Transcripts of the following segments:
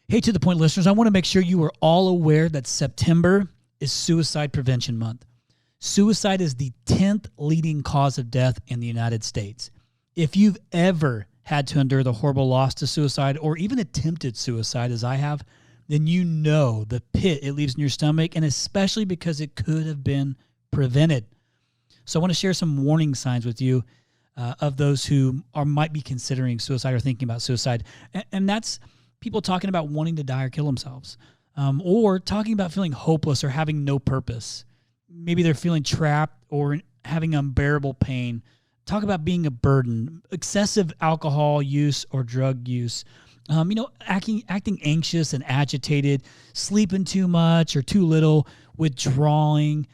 Hey, to the point listeners, I want to make sure you are all aware that September is Suicide Prevention Month. Suicide is the 10th leading cause of death in the United States. If you've ever had to endure the horrible loss to suicide or even attempted suicide as I have, then you know the pit it leaves in your stomach, and especially because it could have been prevented. So I want to share some warning signs with you of those who might be considering suicide or thinking about suicide. And that's people talking about wanting to die or kill themselves, or talking about feeling hopeless or having no purpose. Maybe they're feeling trapped or having unbearable pain. Talk about being a burden, excessive alcohol use or drug use, acting anxious and agitated, sleeping too much or too little, withdrawing.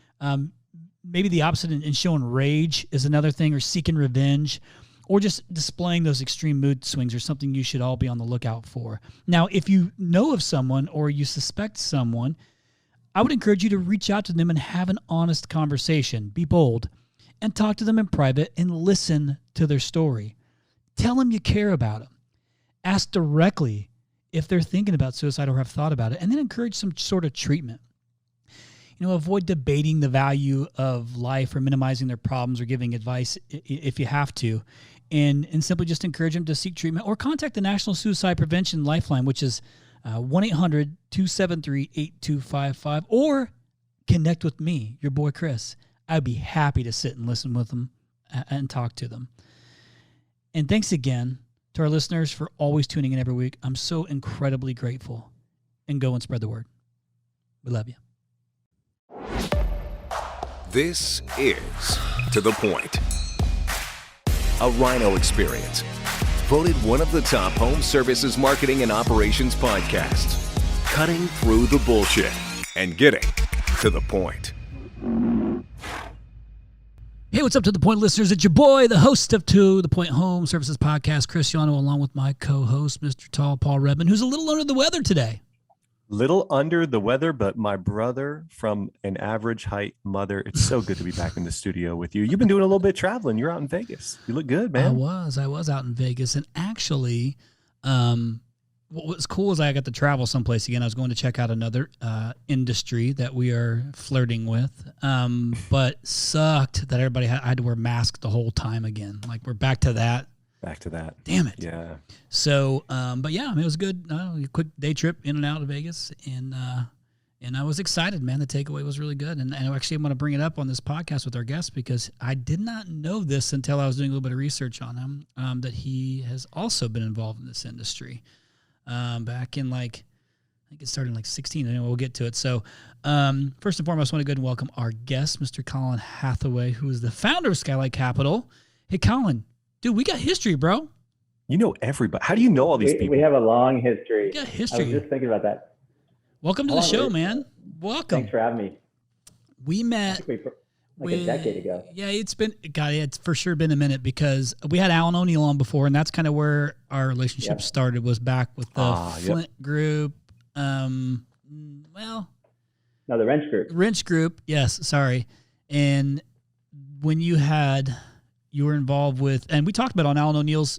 Maybe the opposite in showing rage is another thing, or seeking revenge, or just displaying those extreme mood swings are something you should all be on the lookout for. Now, if you know of someone or you suspect someone, I would encourage you to reach out to them and have an honest conversation. Be bold and talk to them in private and listen to their story. Tell them you care about them. Ask directly if they're thinking about suicide or have thought about it, and then encourage some sort of treatment. Avoid debating the value of life or minimizing their problems or giving advice if you have to. And simply just encourage them to seek treatment or contact the National Suicide Prevention Lifeline, which is 1-800-273-8255, or connect with me, your boy Chris. I'd be happy to sit and listen with them and talk to them. And thanks again to our listeners for always tuning in every week. I'm so incredibly grateful. And go and spread the word. We love you. This is To The Point, a Rhino experience. Voted one of the top home services marketing and operations podcasts. Cutting through the bullshit and getting to the point. Hey, what's up, To The Point listeners? It's your boy, the host of To The Point Home Services Podcast, Chris Yano, along with my co-host, Mr. Tall Paul Redmond, who's a little under the weather today. Little under the weather, but my brother from an average height mother. It's so good to be back in the studio with you. You've been doing a little bit of traveling. You're out in Vegas. You look good, man. I was out in Vegas. And actually, what was cool is I got to travel someplace again. I was going to check out another industry that we are flirting with, but sucked that everybody had to wear masks the whole time again. Like, we're back to that. Back to that. Damn it. Yeah. So, but yeah, it was good. A quick day trip in and out of Vegas, and I was excited, man. The takeaway was really good, and actually I'm going to bring it up on this podcast with our guest because I did not know this until I was doing a little bit of research on him, that he has also been involved in this industry back in I think it started in 2016. Anyway, we'll get to it. So, first and foremost, I want to go ahead and welcome our guest, Mr. Collin Hathaway, who is the founder of Skylight Capital. Hey, Collin. Dude, we got history, bro. You know everybody. How do you know all these people? We have a long history. We got history. I was just thinking about that. Welcome to the show, man. Welcome. Thanks for having me. We met a decade ago. Yeah, it's for sure been a minute because we had Alan O'Neill on before, and that's kind of where our relationship started, was back with the Flint group. No, the Wrench group. Wrench group, yes, sorry. And when you were involved with, and we talked about on Alan O'Neill's,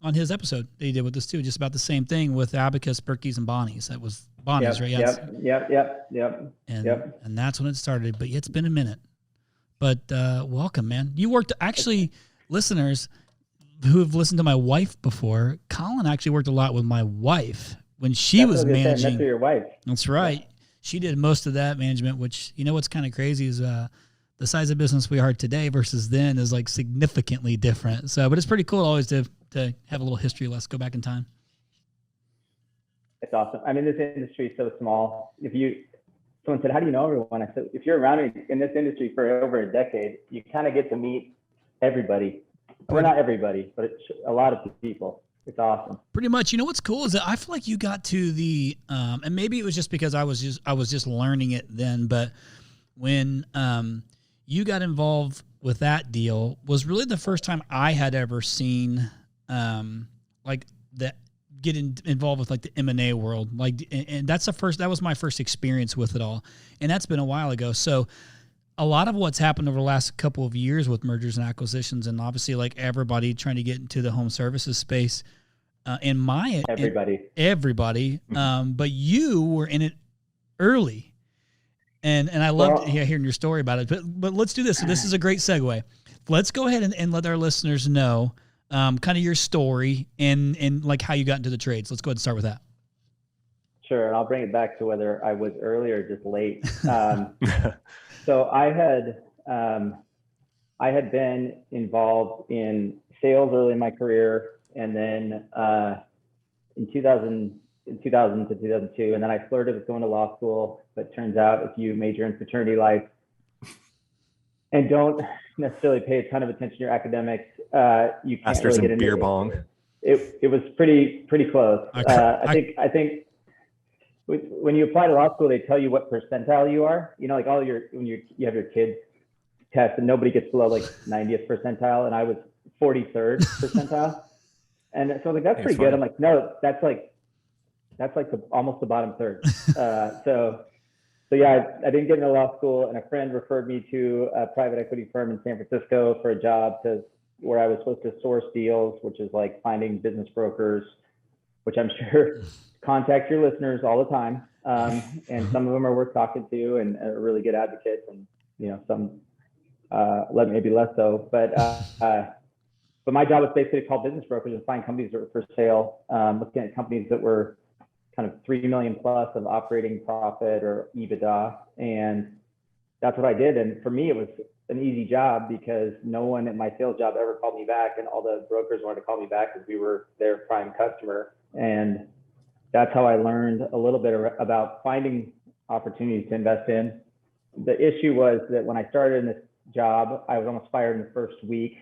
on his episode that he did with us too, just about the same thing with Abacus, Berkey's, and Bonnie's. That was Bonnie's, right? Yes. Yep. And that's when it started, but it's been a minute. But welcome, man. You worked, actually, listeners who have listened to my wife before, Collin actually worked a lot with my wife when she was managing. That's your wife. That's right. Yeah. She did most of that management, which, what's kind of crazy is the size of business we are today versus then is significantly different. So, but it's pretty cool always to have a little history. Let's go back in time. It's awesome. I mean, this industry is so small. Someone said, how do you know everyone? I said, if you're around in this industry for over a decade, you kind of get to meet everybody. Well, not everybody, but a lot of people. It's awesome. Pretty much. What's cool is that I feel like you got to the, and maybe it was just because I was just learning it then, but when, you got involved with that deal was really the first time I had ever seen involved with the M&A world. And that was my first experience with it all. And that's been a while ago. So a lot of what's happened over the last couple of years with mergers and acquisitions, and obviously everybody trying to get into the home services space, Everybody. But you were in it early. And I loved hearing your story about it. But let's do this. So this is a great segue. Let's go ahead and let our listeners know kind of your story and like how you got into the trades. Let's go ahead and start with that. Sure. And I'll bring it back to whether I was early or just late. So I had been involved in sales early in my career, and then in 2000 to 2002, and then I flirted with going to law school. But turns out if you major in fraternity life and don't necessarily pay a ton of attention to your academics, you can't Masters really get in into beer it. bong. It was pretty close. I think when you apply to law school, they tell you what percentile you are. You know, like when you have your kids test, and nobody gets below like 90th percentile, and I was 43rd percentile, and so I was like, that's pretty good. I'm like, no, that's like almost the bottom third. So yeah, I didn't get into law school, and a friend referred me to a private equity firm in San Francisco for a job where I was supposed to source deals, which is like finding business brokers, which I'm sure contact your listeners all the time. And some of them are worth talking to and are really good advocates, and some maybe less so. But my job was basically to call business brokers and find companies that were for sale, looking at companies that were kind of 3 million plus of operating profit or EBITDA. And that's what I did. And for me, it was an easy job because no one at my sales job ever called me back, and all the brokers wanted to call me back because we were their prime customer. And that's how I learned a little bit about finding opportunities to invest in. The issue was that when I started in this job, I was almost fired in the first week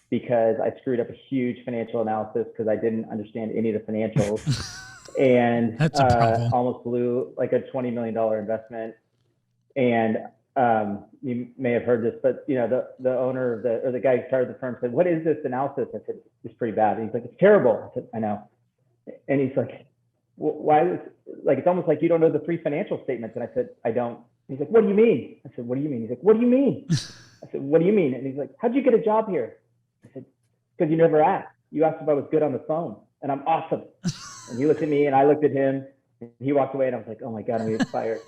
because I screwed up a huge financial analysis because I didn't understand any of the financials. And that's a problem. Almost blew like a $20 million investment. And you may have heard this, but the owner or the guy who started the firm said, "What is this analysis?" I said, "It's pretty bad." And he's like, "It's terrible." I said, "I know." And he's like, "Why is like it's almost like you don't know the 3 financial statements?" And I said, "I don't." He's like, "What do you mean?" I said, "What do you mean?" He's like, "What do you mean?" I said, "What do you mean?" And he's like, "How'd you get a job here?" I said, "Because you never asked. You asked if I was good on the phone, and I'm awesome." And he looked at me, and I looked at him, and he walked away, and I was like, "Oh my God, I'm getting fired."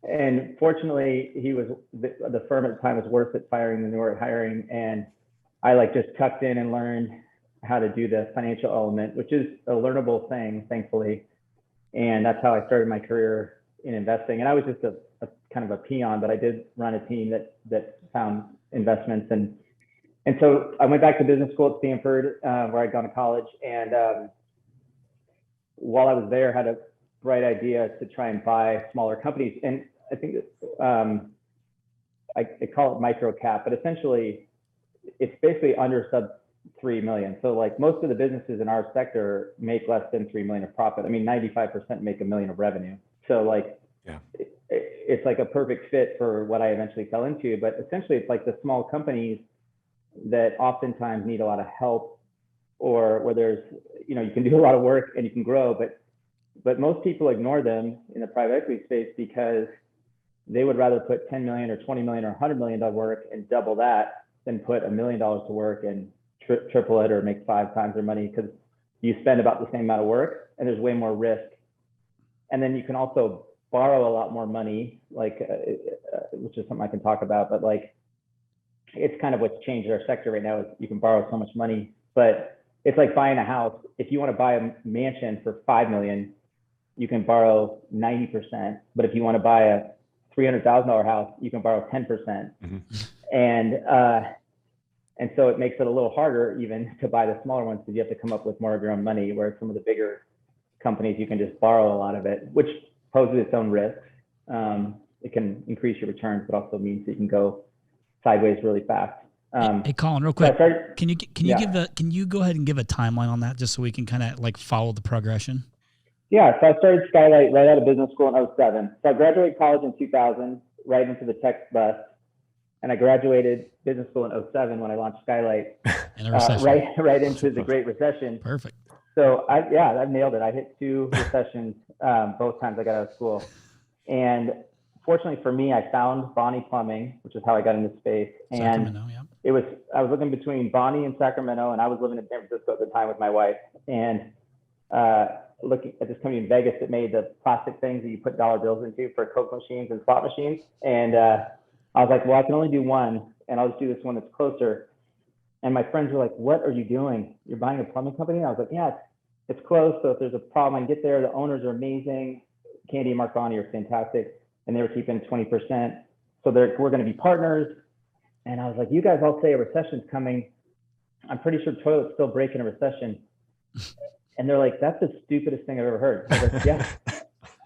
And fortunately, the firm at the time was worse at firing than they were at hiring, and I just tucked in and learned how to do the financial element, which is a learnable thing, thankfully. And that's how I started my career in investing. And I was just a kind of a peon, but I did run a team that found investments. And so I went back to business school at Stanford, where I'd gone to college. And while I was there, I had a bright idea to try and buy smaller companies. And I think I call it micro cap, but essentially it's basically under sub 3 million. So most of the businesses in our sector make less than 3 million of profit. I mean, 95% make $1 million of revenue. So it's like a perfect fit for what I eventually fell into. But essentially it's like the small companies that oftentimes need a lot of help, or where there's, you can do a lot of work and you can grow, but most people ignore them in the private equity space because they would rather put 10 million or 20 million or 100 million to work and double that than put $1 million to work and triple it or make 5 times their money, because you spend about the same amount of work and there's way more risk. And then you can also borrow a lot more money, which is something I can talk about, but it's kind of what's changed our sector right now is you can borrow so much money. But it's like buying a house. If you want to buy a mansion for $5 million, you can borrow 90%. But if you want to buy a $300,000 house, you can borrow 10%. Mm-hmm. And so it makes it a little harder even to buy the smaller ones because you have to come up with more of your own money, whereas some of the bigger companies, you can just borrow a lot of it, which poses its own risks. It can increase your returns, but also means that you can go sideways really fast. Hey, Collin, real quick, can you go ahead and give a timeline on that just so we can kind of follow the progression? Yeah, so I started Skylight right out of business school in 2007. So I graduated college in 2000, right into the tech bust. And I graduated business school in 2007 when I launched Skylight, right into the Great Recession. Perfect. So I nailed it. I hit 2 recessions both times I got out of school. And fortunately for me, I found Bonnie Plumbing, which is how I got into space. And I was looking between Bonnie and Sacramento, and I was living in San Francisco at the time with my wife. And looking at this company in Vegas that made the plastic things that you put dollar bills into for Coke machines and slot machines. And I was like, well, I can only do one, and I'll just do this one that's closer. And my friends were like, what are you doing? You're buying a plumbing company? And I was like, yeah, it's close. So if there's a problem, I can get there. The owners are amazing. Candy and Mark Bonney are fantastic. And they were keeping 20%. So we're going to be partners. And I was like, you guys all say a recession's coming. I'm pretty sure toilets still break in a recession. And they're like, that's the stupidest thing I've ever heard. I was like, yeah,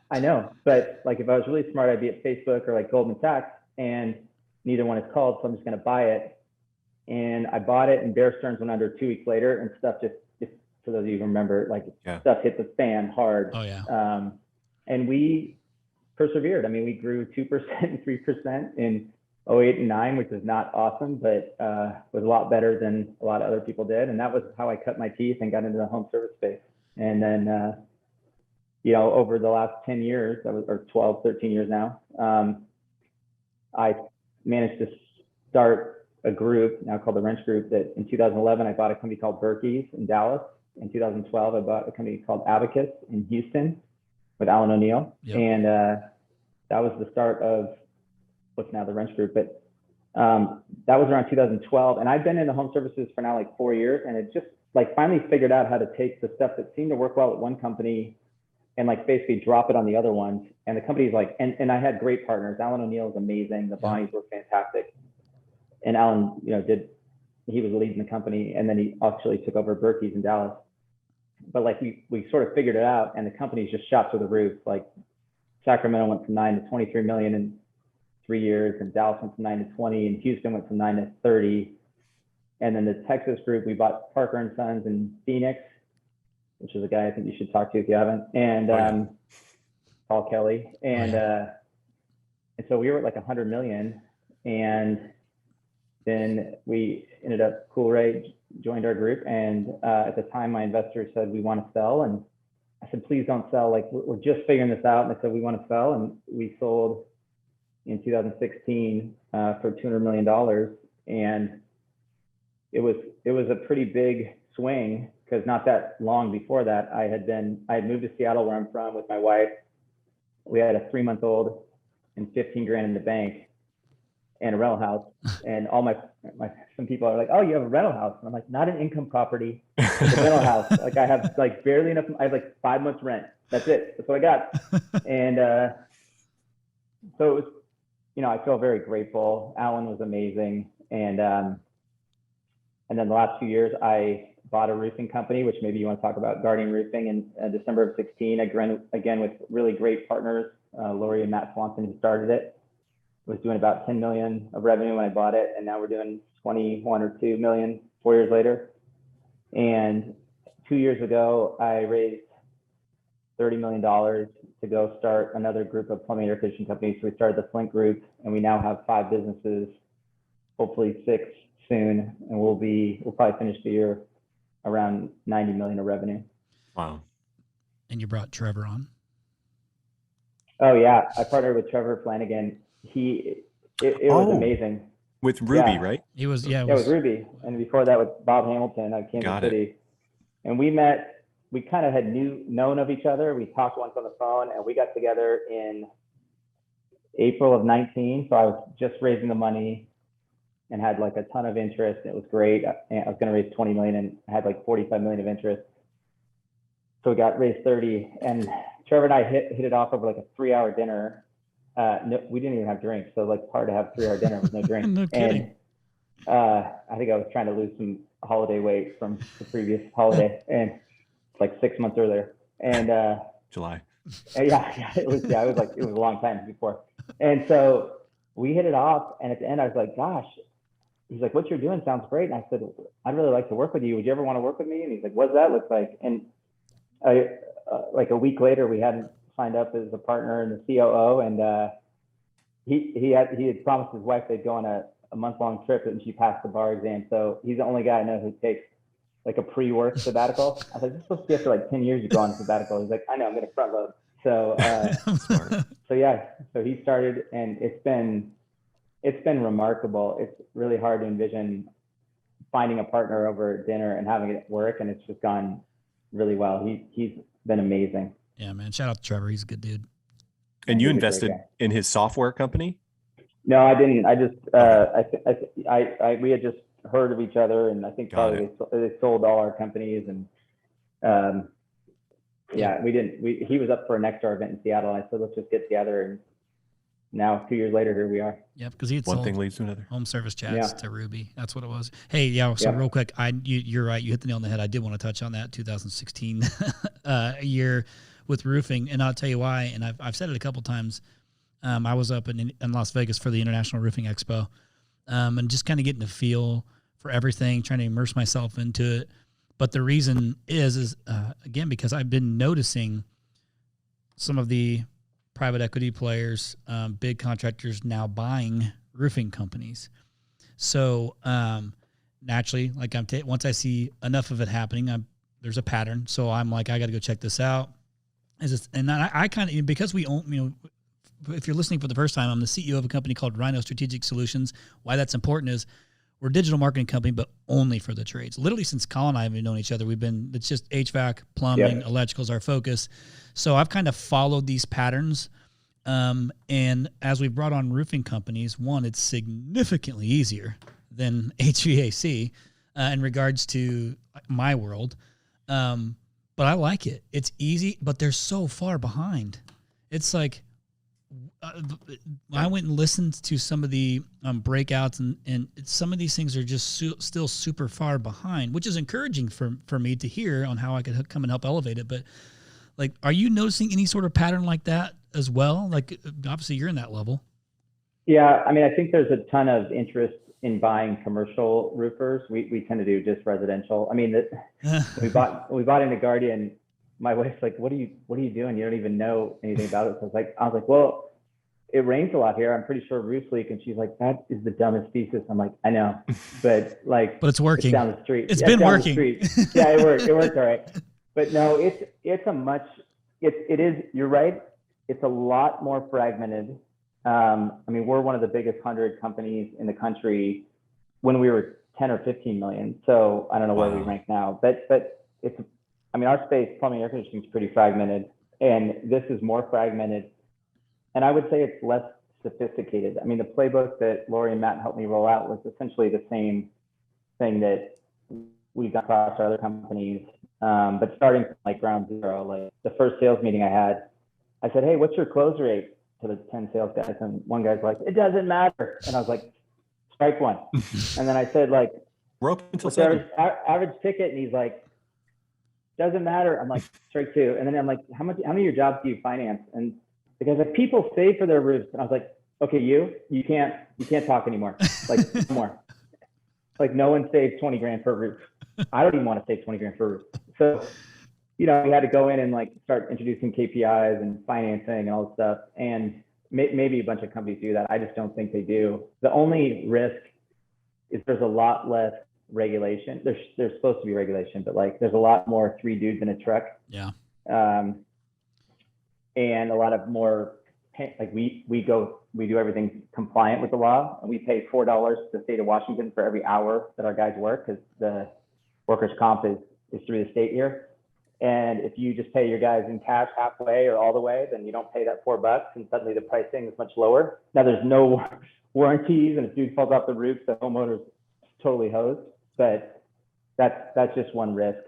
I know. But like, if I was really smart, I'd be at Facebook or like Goldman Sachs, and neither one is called. So I'm just going to buy it. And I bought it, and Bear Stearns went under 2 weeks later, and stuff just for those of you who remember, like stuff hit the fan hard. Oh yeah. And we persevered. I mean, we grew 2% and 3% in 08 and 09, which is not awesome, but was a lot better than a lot of other people did. And that was how I cut my teeth and got into the home service space. And then, you know, over the last 10 years, or 12, 13 years now, I managed to start a group now called the Wrench Group that in 2011, I bought a company called Berkey's in Dallas. In 2012, I bought a company called Abacus in Houston with Alan O'Neill. Yep. And that was the start of what's now the Wrench Group. But that was around 2012. And I've been in the home services for now like 4 years. And it just like finally figured out how to take the stuff that seemed to work well at one company and like basically drop it on the other ones. And the company's like, and I had great partners. Alan O'Neill is amazing. The Bonnies were fantastic. And Alan, you know, he was leading the company, and then he actually took over Berkey's in Dallas. But like we sort of figured it out, and the company's just shot through the roof. Like Sacramento went from 9 to 23 million in 3 years, and Dallas went from 9 to 20, and Houston went from 9 to 30. And then the Texas group, we bought Parker and Sons in Phoenix, which is a guy I think you should talk to if you haven't, and Paul Kelly. And and so we were at like 100 million, and then we ended up, Coolray joined our group. And at the time, my investors said, we want to sell. And I said, please don't sell. Like, we're just figuring this out. And they said, we want to sell. And we sold in 2016 for $200 million. And it was a pretty big swing, because not that long before that, I had moved to Seattle, where I'm from, with my wife. We had a 3-month-old and 15 grand in the bank and a rental house. And all some people are like, oh, you have a rental house. And I'm like, not an income property, it's a rental house. Like, I have like barely enough. I have like 5 months rent. That's it. That's what I got. And so it was, you know, I feel very grateful. Alan was amazing. And then the last few years, I bought a roofing company, which maybe you want to talk about, Guardian Roofing, in December of 16, again with really great partners, Lori and Matt Swanson, who started it. Was doing about 10 million of revenue when I bought it, and now we're doing 21 or 2 million 4 years later. And 2 years ago, I raised $30 million to go start another group of plumbing air conditioning companies. So we started the Flint Group, and we now have 5 businesses, hopefully 6 soon, and we'll probably finish the year around 90 million of revenue. Wow. And you brought Trevor on? Oh yeah, I partnered with Trevor Flanagan. It was amazing. With Ruby, right? He was, with Ruby. And before that with Bob Hamilton of Kansas City. And we met, we kind of had known of each other. We talked once on the phone, and we got together in April of 19. So I was just raising the money and had like a ton of interest. It was great. I was going to raise 20 million and I had like 45 million of interest. So we got raised 30, and Trevor and I hit it off over like a 3-hour dinner. No, we didn't even have drinks. So like hard to have 3-hour dinner with no drink. No kidding. And I think I was trying to lose some holiday weight from the previous holiday, and like 6 months earlier. And July. It was a long time before. And so we hit it off, and at the end I was like, gosh, he's like, what you're doing sounds great. And I said, I'd really like to work with you. Would you ever want to work with me? And he's like, what does that look like? And like a week later, we hadn't signed up as a partner in the COO, and he had promised his wife they'd go on a month-long trip, and she passed the bar exam. So he's the only guy I know who takes like a pre-work sabbatical. I was like, this is supposed to be after like 10 years you go on a sabbatical. He's like, I know, I'm going to front load. So so he started, and it's been remarkable. It's really hard to envision finding a partner over dinner and having it work, and it's just gone really well. He's been amazing. Yeah, man. Shout out to Trevor. He's a good dude. And you He's a great invested guy. in his software company? No, I didn't. I just Okay. we had just heard of each other, and I think Got probably they sold all our companies, and we didn't. He was up for a Nexstar event in Seattle, and I said let's just get together, and now 2 years later, here we are. Yeah, because he had One sold thing leads to another. home service chats Yeah. to Ruby. That's what it was. Hey, yeah. So real quick, you're right. You hit the nail on the head. I did want to touch on that 2016 year with roofing, and I'll tell you why. And I've said it a couple times. I was up in Las Vegas for the International Roofing Expo, and just kind of getting a feel for everything, trying to immerse myself into it. But the reason is again, because I've been noticing some of the private equity players, big contractors now buying roofing companies. So naturally, like once I see enough of it happening, there's a pattern. So I'm like, I got to go check this out. And I kind of, because we own, if you're listening for the first time, I'm the CEO of a company called Rhino Strategic Solutions. Why that's important is we're a digital marketing company, but only for the trades. Literally since Collin and I have known each other, it's just HVAC, plumbing, electrical is our focus. So I've kind of followed these patterns. And as we've brought on roofing companies, one, it's significantly easier than HVAC in regards to my world. But I like it. It's easy, but they're so far behind. It's like, I went and listened to some of the breakouts, and some of these things are just still super far behind, which is encouraging for me to hear on how I could come and help elevate it. But like, are you noticing any sort of pattern like that as well? Like, obviously you're in that level. Yeah, I mean, I think there's a ton of interest in buying commercial roofers. We tend to do just residential. I mean, we bought into Guardian. My wife's like, "What are you doing? You don't even know anything about it." So I was like, "Well, it rains a lot here. I'm pretty sure roofs leak." And she's like, "That is the dumbest thesis." I'm like, "I know, but it's working. It's down the street. It's been working. Yeah, it worked. It worked all right." But no, it is. You're right. It's a lot more fragmented. I mean, we're one of the biggest 100 companies in the country when we were 10 or 15 million. So I don't know where we rank now, but it's. I mean, our space, plumbing, air conditioning, is pretty fragmented, and this is more fragmented. And I would say it's less sophisticated. I mean, the playbook that Lori and Matt helped me roll out was essentially the same thing that we've got across our other companies. But starting from like ground zero, like the first sales meeting I had, I said, "Hey, what's your close rate?" to the 10 sales guys. And one guy's like, "It doesn't matter." And I was like, "Strike one." And then I said, like, "We're open until what's the average ticket?" And he's like, "Doesn't matter." I'm like, "Strike two." And then I'm like, how many of your jobs do you finance? And the guy's like, "People save for their roofs." And I was like, "Okay, you can't talk anymore. Like, no more. Like, no one saves 20 grand per roof. I don't even want to save 20 grand per roof." So, we had to go in and like start introducing KPIs and financing and all this stuff. And maybe a bunch of companies do that. I just don't think they do. The only risk is there's a lot less regulation. There's supposed to be regulation, but like there's a lot more 3 dudes in a truck. Yeah. And a lot of more, like we do everything compliant with the law, and we pay $4 to the state of Washington for every hour that our guys work, because the workers' comp is through the state here. And if you just pay your guys in cash halfway or all the way, then you don't pay that $4, and suddenly the pricing is much lower. Now there's no warranties, and if dude falls off the roof, the homeowner's totally hosed. But that's just one risk.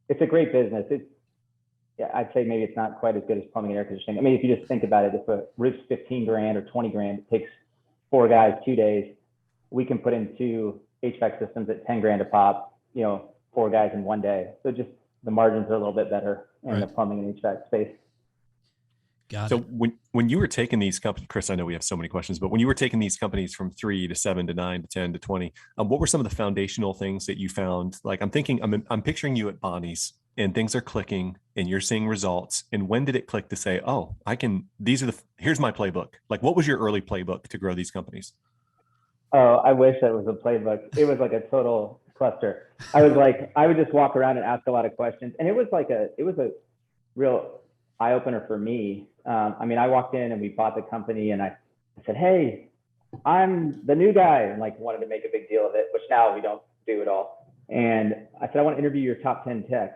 It's a great business. I'd say maybe it's not quite as good as plumbing and air conditioning. I mean, if you just think about it, if a roof's 15 grand or 20 grand, it takes 4 guys 2 days. We can put in 2 HVAC systems at 10 grand a pop, 4 guys in 1 day. So just the margins are a little bit better in the plumbing and HVAC space. Got it. So when you were taking these companies, Chris, I know we have so many questions, but when you were taking these companies from 3 to 7 to 9 to 10 to 20, what were some of the foundational things that you found? Like I'm picturing you at Bonnie's and things are clicking and you're seeing results. And when did it click to say, "Oh, here's my playbook"? Like, what was your early playbook to grow these companies? Oh, I wish that was a playbook. It was like a total cluster. I would just walk around and ask a lot of questions. And it was a real eye opener for me. I mean, I walked in and we bought the company, and I said, "Hey, I'm the new guy," and like wanted to make a big deal of it, which now we don't do at all. And I said, "I want to interview your top 10 techs."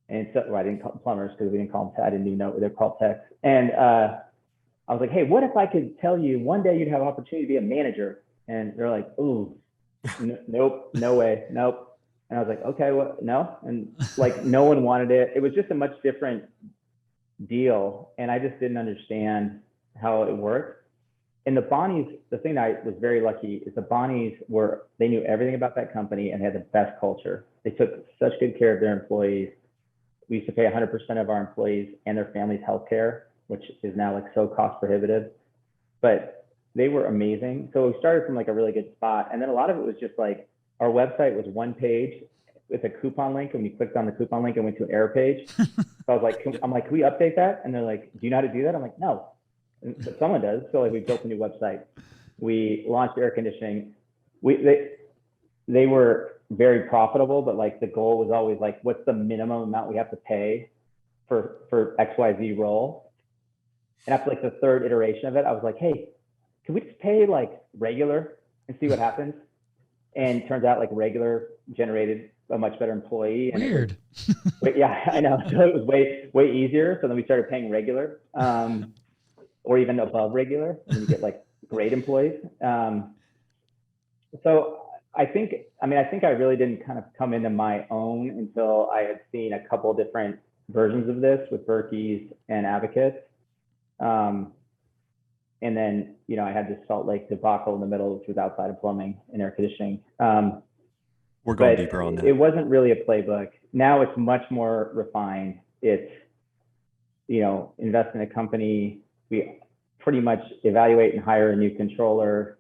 And so, well, I didn't call them plumbers because we didn't call them, I didn't even know what they're called, techs. And I was like, hey, what if I could tell you one day you'd have opportunity to be a manager? And they're like, ooh, nope, no way, nope. And I was like, okay, well, no. And like, no one wanted it. It was just a much different deal. And I just didn't understand how it worked. And the Bonnies, the thing that I was very lucky is the Bonnies they knew everything about that company and had the best culture. They took such good care of their employees. We used to pay 100% of our employees and their families' health care, which is now like so cost prohibitive. But they were amazing. So we started from like a really good spot. And then a lot of it was just like, our website was one page with a coupon link. And when you clicked on the coupon link, it went to an error page. So I was like, can we update that? And they're like, do you know how to do that? I'm like, no. But someone does. So like we built a new website. We launched air conditioning. They were very profitable, but like the goal was always like, what's the minimum amount we have to pay for XYZ role? And after like the third iteration of it, I was like, hey, can we just pay like regular and see what happens? And it turns out like regular generated a much better employee. And Weird. Yeah, I know. So it was way easier. So then we started paying regular. Or even above regular, and then you get like great employees. So I think I really didn't kind of come into my own until I had seen a couple different versions of this with Berkey's and Advocates. And then, I had this Salt Lake debacle in the middle, which was outside of plumbing and air conditioning. We're going deeper on that. It wasn't really a playbook. Now it's much more refined. It's, invest in a company. We pretty much evaluate and hire a new controller.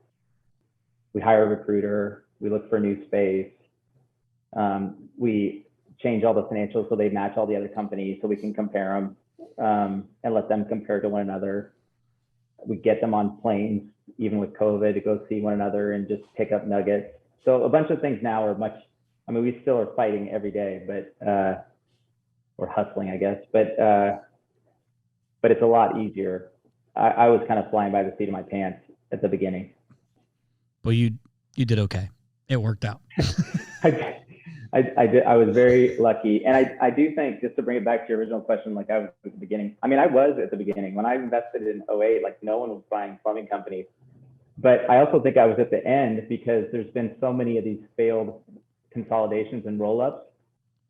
We hire a recruiter. We look for a new space. We change all the financials so they match all the other companies so we can compare them and let them compare to one another. We get them on planes, even with COVID, to go see one another and just pick up nuggets. So a bunch of things now are we still are fighting every day, but we're hustling, I guess. But it's a lot easier. I was kind of flying by the seat of my pants at the beginning. Well, you did okay. It worked out. I did. I was very lucky. And I do think, just to bring it back to your original question, like I was at the beginning. I mean, I was at the beginning. When I invested in 2008, like no one was buying plumbing companies. But I also think I was at the end because there's been so many of these failed consolidations and roll-ups.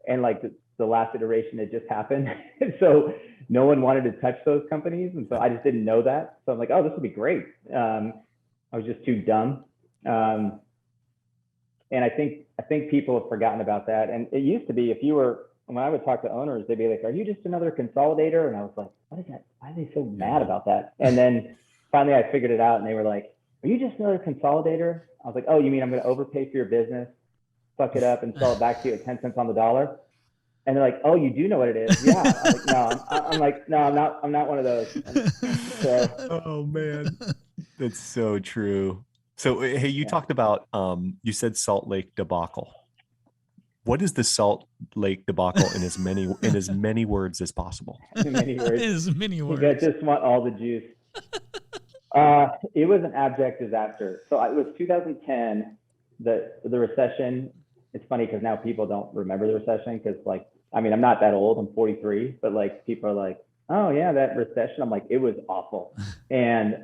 And like the last iteration had just happened. So no one wanted to touch those companies. And so I just didn't know that. So I'm like, oh, this would be great. I was just too dumb. And I think people have forgotten about that. And it used to be, when I would talk to owners, they'd be like, are you just another consolidator? And I was like, what is that? Why are they so mad about that? And then finally I figured it out and they were like, are you just another consolidator? I was like, oh, you mean I'm going to overpay for your business, fuck it up and sell it back to you at 10 cents on the dollar? And they're like, oh, you do know what it is? Yeah. I'm like, no, I'm not one of those. So, oh man, that's so true. So, hey, you talked about, you said Salt Lake debacle. What is the Salt Lake debacle in as many words as possible? In many words. As many words. You guys just want all the juice. It was an abject disaster. So it was 2010, the recession. It's funny because now people don't remember the recession because I'm not that old. I'm 43, but like people are like, oh yeah, that recession. I'm like, it was awful. And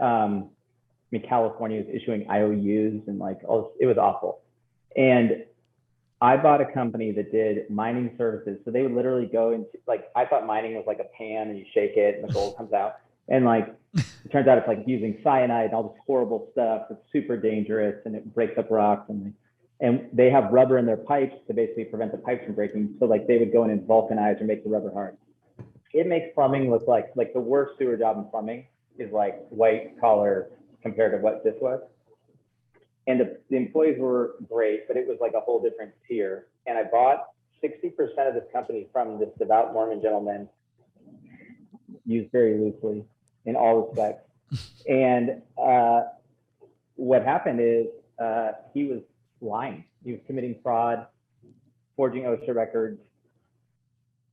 California was issuing IOUs and it was awful. And I bought a company that did mining services. So they would literally go into I thought mining was like a pan and you shake it and the gold comes out. And it turns out it's like using cyanide and all this horrible stuff. It's super dangerous and it breaks up rocks and they have rubber in their pipes to basically prevent the pipes from breaking. So they would go in and vulcanize or make the rubber hard. It makes plumbing look like the worst sewer job in plumbing is like white collar compared to what this was. And the employees were great, but it was like a whole different tier. And I bought 60% of this company from this devout Mormon gentleman, used very loosely in all respects. And what happened is he was lying. He was committing fraud, forging OSHA records,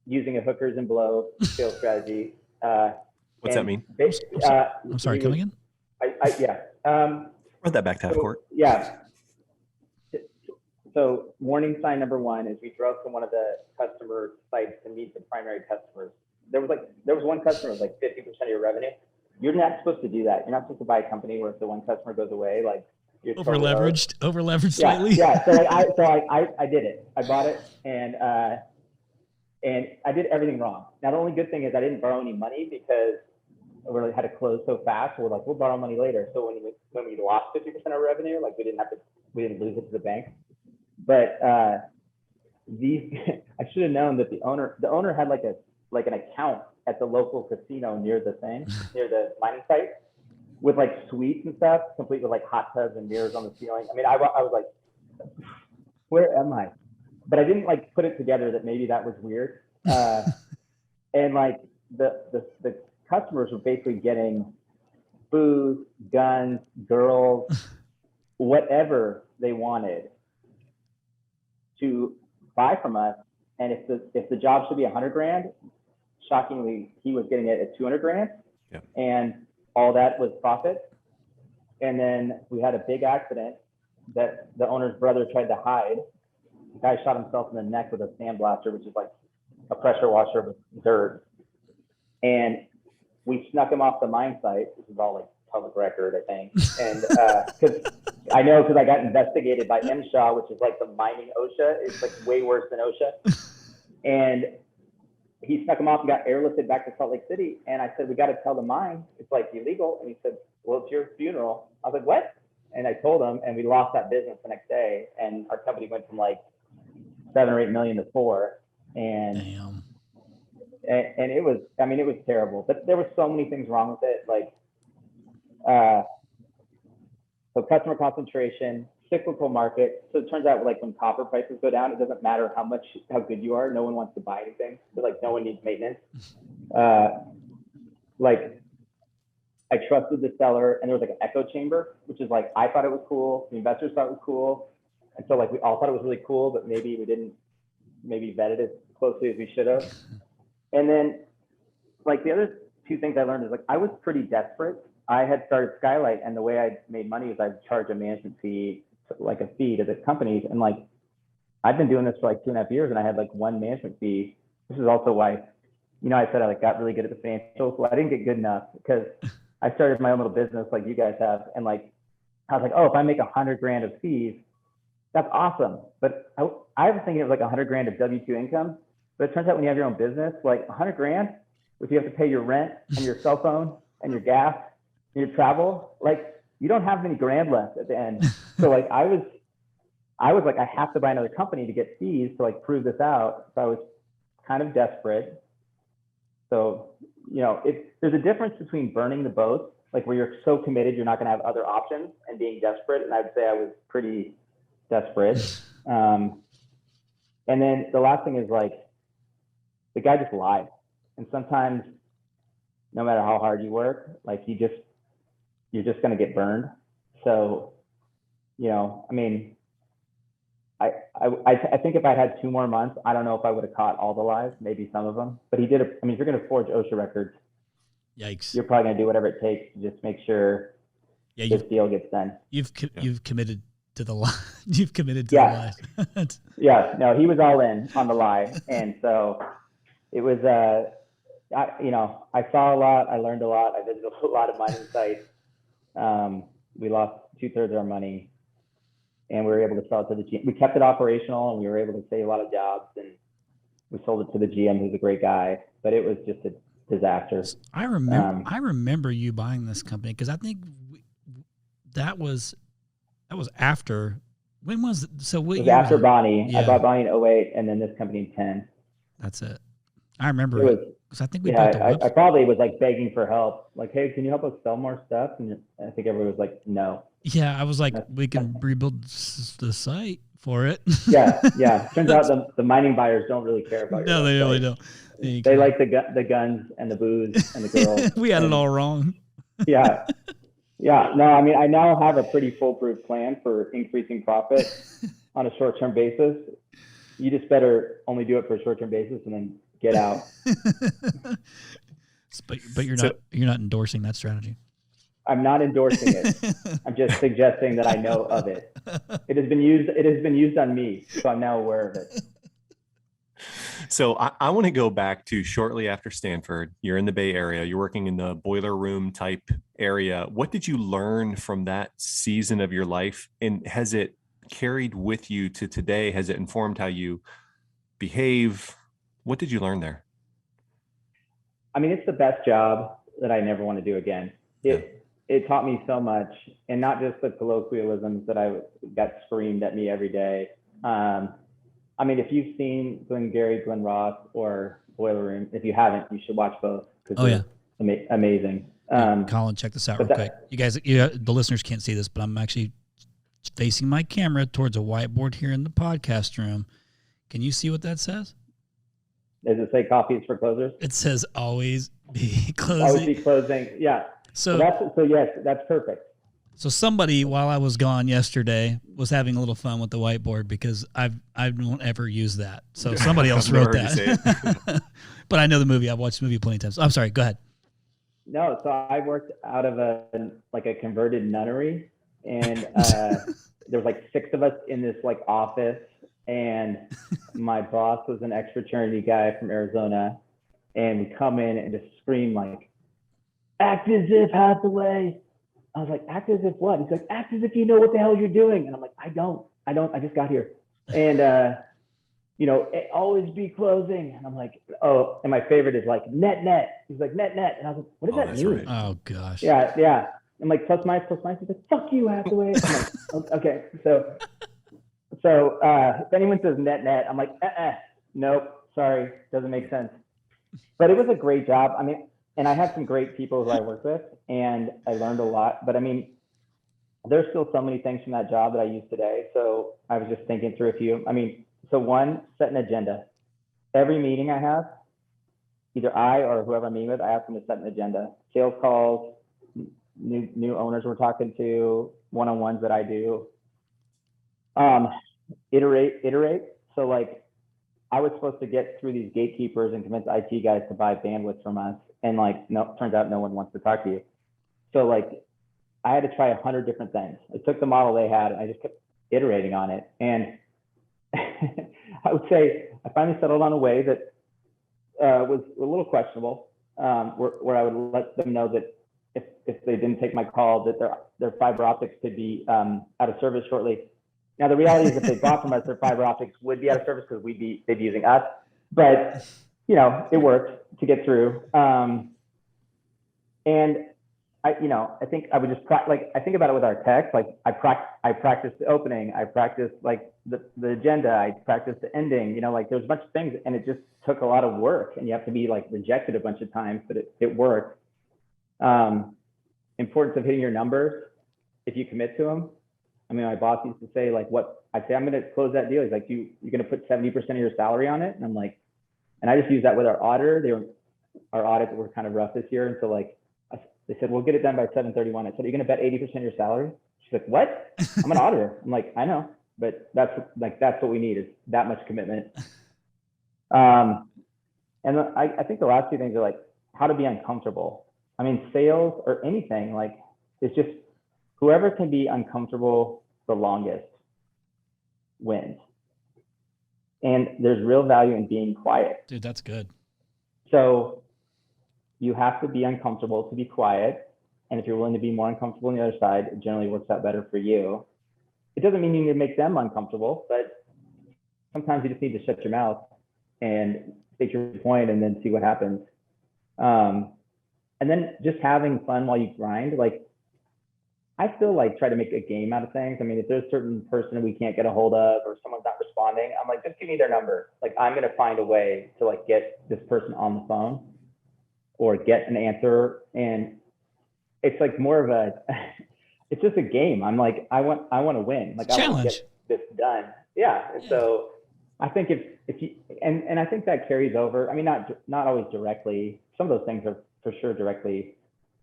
using a hookers and blow sales strategy. What's that mean? I'm sorry, come again? Yeah. Run that back to half court. Yeah. So warning sign number one is we drove to one of the customer sites to meet the primary customers. There was one customer with like 50% of your revenue. You're not supposed to do that. You're not supposed to buy a company where if the one customer goes away, like you're over leveraged slightly. Yeah. So I did it. I bought it and I did everything wrong. Now the only good thing is I didn't borrow any money because I really had to close so fast. So we're like, we'll borrow money later. So when we lost 50% of revenue, like we didn't lose it to the bank. But I should have known that the owner had like an account at the local casino near the mining site with like suites and stuff, complete with like hot tubs and mirrors on the ceiling. I mean, I was like, where am I? But I didn't like put it together that maybe that was weird. And like the customers were basically getting food, guns, girls, whatever they wanted to buy from us. And if the job should be $100,000, shockingly, he was getting it at $200,000. Yeah. And all that was profit. And then we had a big accident that the owner's brother tried to hide. The guy shot himself in the neck with a sandblaster, which is like a pressure washer with dirt. And we snuck him off the mine site. This is all like public record, I think. And because I got investigated by MSHA, which is like the mining OSHA. It's like way worse than OSHA. And he snuck him off and got airlifted back to Salt Lake City. And I said, we got to tell the mine it's like illegal. And he said, well, it's your funeral. I was like, what? And I told him, and we lost that business the next day. And our company went from like 7 or 8 million to 4. And Damn. And it was terrible. But there were so many things wrong with it. Like, so customer concentration, cyclical market. So it turns out like when copper prices go down, it doesn't matter how good you are. No one wants to buy anything. So like no one needs maintenance. Like I trusted the seller, and there was like an echo chamber, which is like, I thought it was cool. The investors thought it was cool. And so like we all thought it was really cool, but maybe we didn't vet it as closely as we should have. And then like the other two things I learned is like, I was pretty desperate. I had started Skylight, and the way I made money was I'd charge a management fee, like a fee to the companies. And like, I've been doing this for like 2.5 years, and I had like one management fee. This is also why, I said I like got really good at the financials. Well, I didn't get good enough because I started my own little business like you guys have. And like, I was like, oh, if I make $100,000 of fees, that's awesome. But I was thinking it was like $100,000 of W-2 income. But it turns out when you have your own business, like $100,000, if you have to pay your rent and your cell phone and your gas and your travel, like you don't have many grand left at the end. So like I was like, I have to buy another company to get fees to like prove this out. So I was kind of desperate. So, there's a difference between burning the boat, like where you're so committed, you're not going to have other options, and being desperate. And I'd say I was pretty desperate. And then the last thing is like, the guy just lied. And sometimes no matter how hard you work, like you're just going to get burned. So, I think if I had 2 more months, I don't know if I would have caught all the lies, maybe some of them, but he did. If you're going to forge OSHA records, yikes, you're probably going to do whatever it takes to just make sure this deal gets done. You've committed to the lie. You've committed to the lie. Yeah, no, he was all in on the lie. And so it was, I saw a lot, I learned a lot. I visited a lot of mining sites. We lost 2/3 of our money, and we were able to sell it to the GM. We kept it operational, and we were able to save a lot of jobs, and we sold it to the GM, who's a great guy, but it was just a disaster. I remember you buying this company, because I think that was after. When was it? So what it was after Bonnie. Yeah. I bought Bonnie in 2008, and then this company in 2010. That's it. I remember it because I think we yeah, built the website. I probably was like begging for help, like, hey, can you help us sell more stuff? And I think everyone was like, no. Yeah, I was like, we can rebuild the site for it. Yeah. Turns out the mining buyers don't really care about. No, they really don't. They like the guns and the booze and the girls. We had it all wrong. Yeah. No, I mean, I now have a pretty foolproof plan for increasing profit on a short-term basis. You just better only do it for a short-term basis and then get out. But you're not endorsing that strategy. I'm not endorsing it. I'm just suggesting that I know of it. It has been used on me, so I'm now aware of it. So I want to go back to shortly after Stanford. You're in the Bay Area. You're working in the boiler room type area. What did you learn from that season of your life? And has it carried with you to today? Has it informed how you behave? What did you learn there? I mean, it's the best job that I never want to do again. It taught me so much, and not just the colloquialisms that I got screamed at me every day. I mean, if you've seen Glengarry Glen Ross or Boiler Room, if you haven't, you should watch both. Amazing. Collin, check this out real quick. You guys, the listeners can't see this, but I'm actually facing my camera towards a whiteboard here in the podcast room. Can you see what that says? Does it say coffees for closers? It says always be closing. Always be closing. Yeah. So yes, that's perfect. So somebody, while I was gone yesterday, was having a little fun with the whiteboard because I don't ever use that. So somebody else wrote that. But I know the movie. I've watched the movie plenty of times. I'm sorry. Go ahead. No, so I worked out of a converted nunnery, and there was like 6 of us in this like office, and my boss was an ex-fraternity guy from Arizona, and we come in and just scream like, "Act as if, Hathaway." I was like, "Act as if what?" He's like, "Act as if you know what the hell you're doing." And I'm like, I don't, I just got here. And, always be closing. And I'm like, oh, and my favorite is like net. He's like, net. And I was like, what does that mean? Right. Oh gosh. Yeah. I'm like, plus minus. He's like, fuck you, Hathaway. I'm like, okay. So if anyone says net, I'm like, nope, sorry. Doesn't make sense. But it was a great job. I mean, and I had some great people who I worked with, and I learned a lot. But I mean, there's still so many things from that job that I use today. So I was just thinking through a few. I mean, so one, set an agenda. Every meeting I have, either I or whoever I'm meeting with, I ask them to set an agenda. Sales calls, new owners we're talking to, one-on-ones that I do. Iterate. So like, I was supposed to get through these gatekeepers and convince IT guys to buy bandwidth from us. And like, no, turns out no one wants to talk to you. So like, I had to try 100 different things. I took the model they had, and I just kept iterating on it. And I would say I finally settled on a way that was a little questionable, where I would let them know that if they didn't take my call, that their fiber optics could be out of service shortly. Now, the reality is if they bought from us, their fiber optics would be out of service because they'd be using us. But, it worked to get through. And I think I would just I think about it with our tech. Like I practiced the opening, I practiced like the agenda, I practiced the ending. There's a bunch of things, and it just took a lot of work. And you have to be like rejected a bunch of times, but it worked. Importance of hitting your numbers if you commit to them. I mean, my boss used to say I'd say I'm going to close that deal. He's like, you're going to put 70% of your salary on it, and I'm like, and I just used that with our auditor. Our audits were kind of rough this year, and so like. They said, we'll get it done by 7:31. I said, are you going to bet 80% of your salary? She's like, what? I'm an auditor. I'm like, I know, but that's what we need is that much commitment. And I think the last 2 things are like how to be uncomfortable. I mean, sales or anything, like it's just whoever can be uncomfortable the longest wins. And there's real value in being quiet. Dude, that's good. So you have to be uncomfortable to be quiet. And if you're willing to be more uncomfortable on the other side, it generally works out better for you. It doesn't mean you need to make them uncomfortable, but sometimes you just need to shut your mouth and state your point and then see what happens. And then just having fun while you grind. Like, I still try to make a game out of things. I mean, if there's a certain person we can't get a hold of or someone's not responding, I'm like, just give me their number. Like, I'm going to find a way to get this person on the phone or get an answer. And it's more of it's just a game. I'm like, I want to win. Like, I want to get this done. Yeah. And so I think if you, and I think that carries over. I mean, not always directly. Some of those things are for sure directly.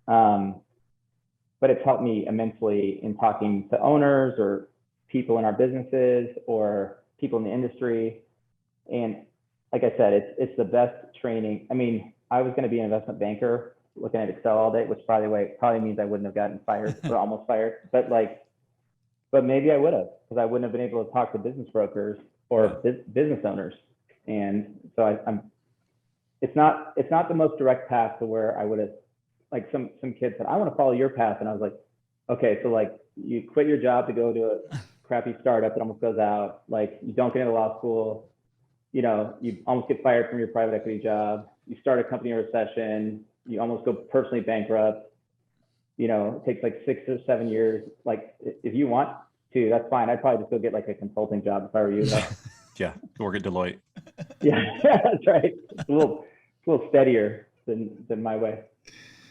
But it's helped me immensely in talking to owners or people in our businesses or people in the industry. And like I said, it's the best training. I mean, I was going to be an investment banker looking at Excel all day, which by the way, probably means I wouldn't have gotten fired or almost fired, but maybe I would have, because I wouldn't have been able to talk to business brokers or business owners. And so it's not the most direct path to where I would have, like some kids said, I want to follow your path. And I was like, okay, so like you quit your job to go to a crappy startup that almost goes out. Like you don't get into law school, you know, you almost get fired from your private equity job. You start a company in a recession, you almost go personally bankrupt. You know, it takes like 6 or 7 years. Like if you want to, that's fine. I'd probably just go get like a consulting job if I were you. Yeah, work at Deloitte. Yeah, that's right. It's a little steadier than my way.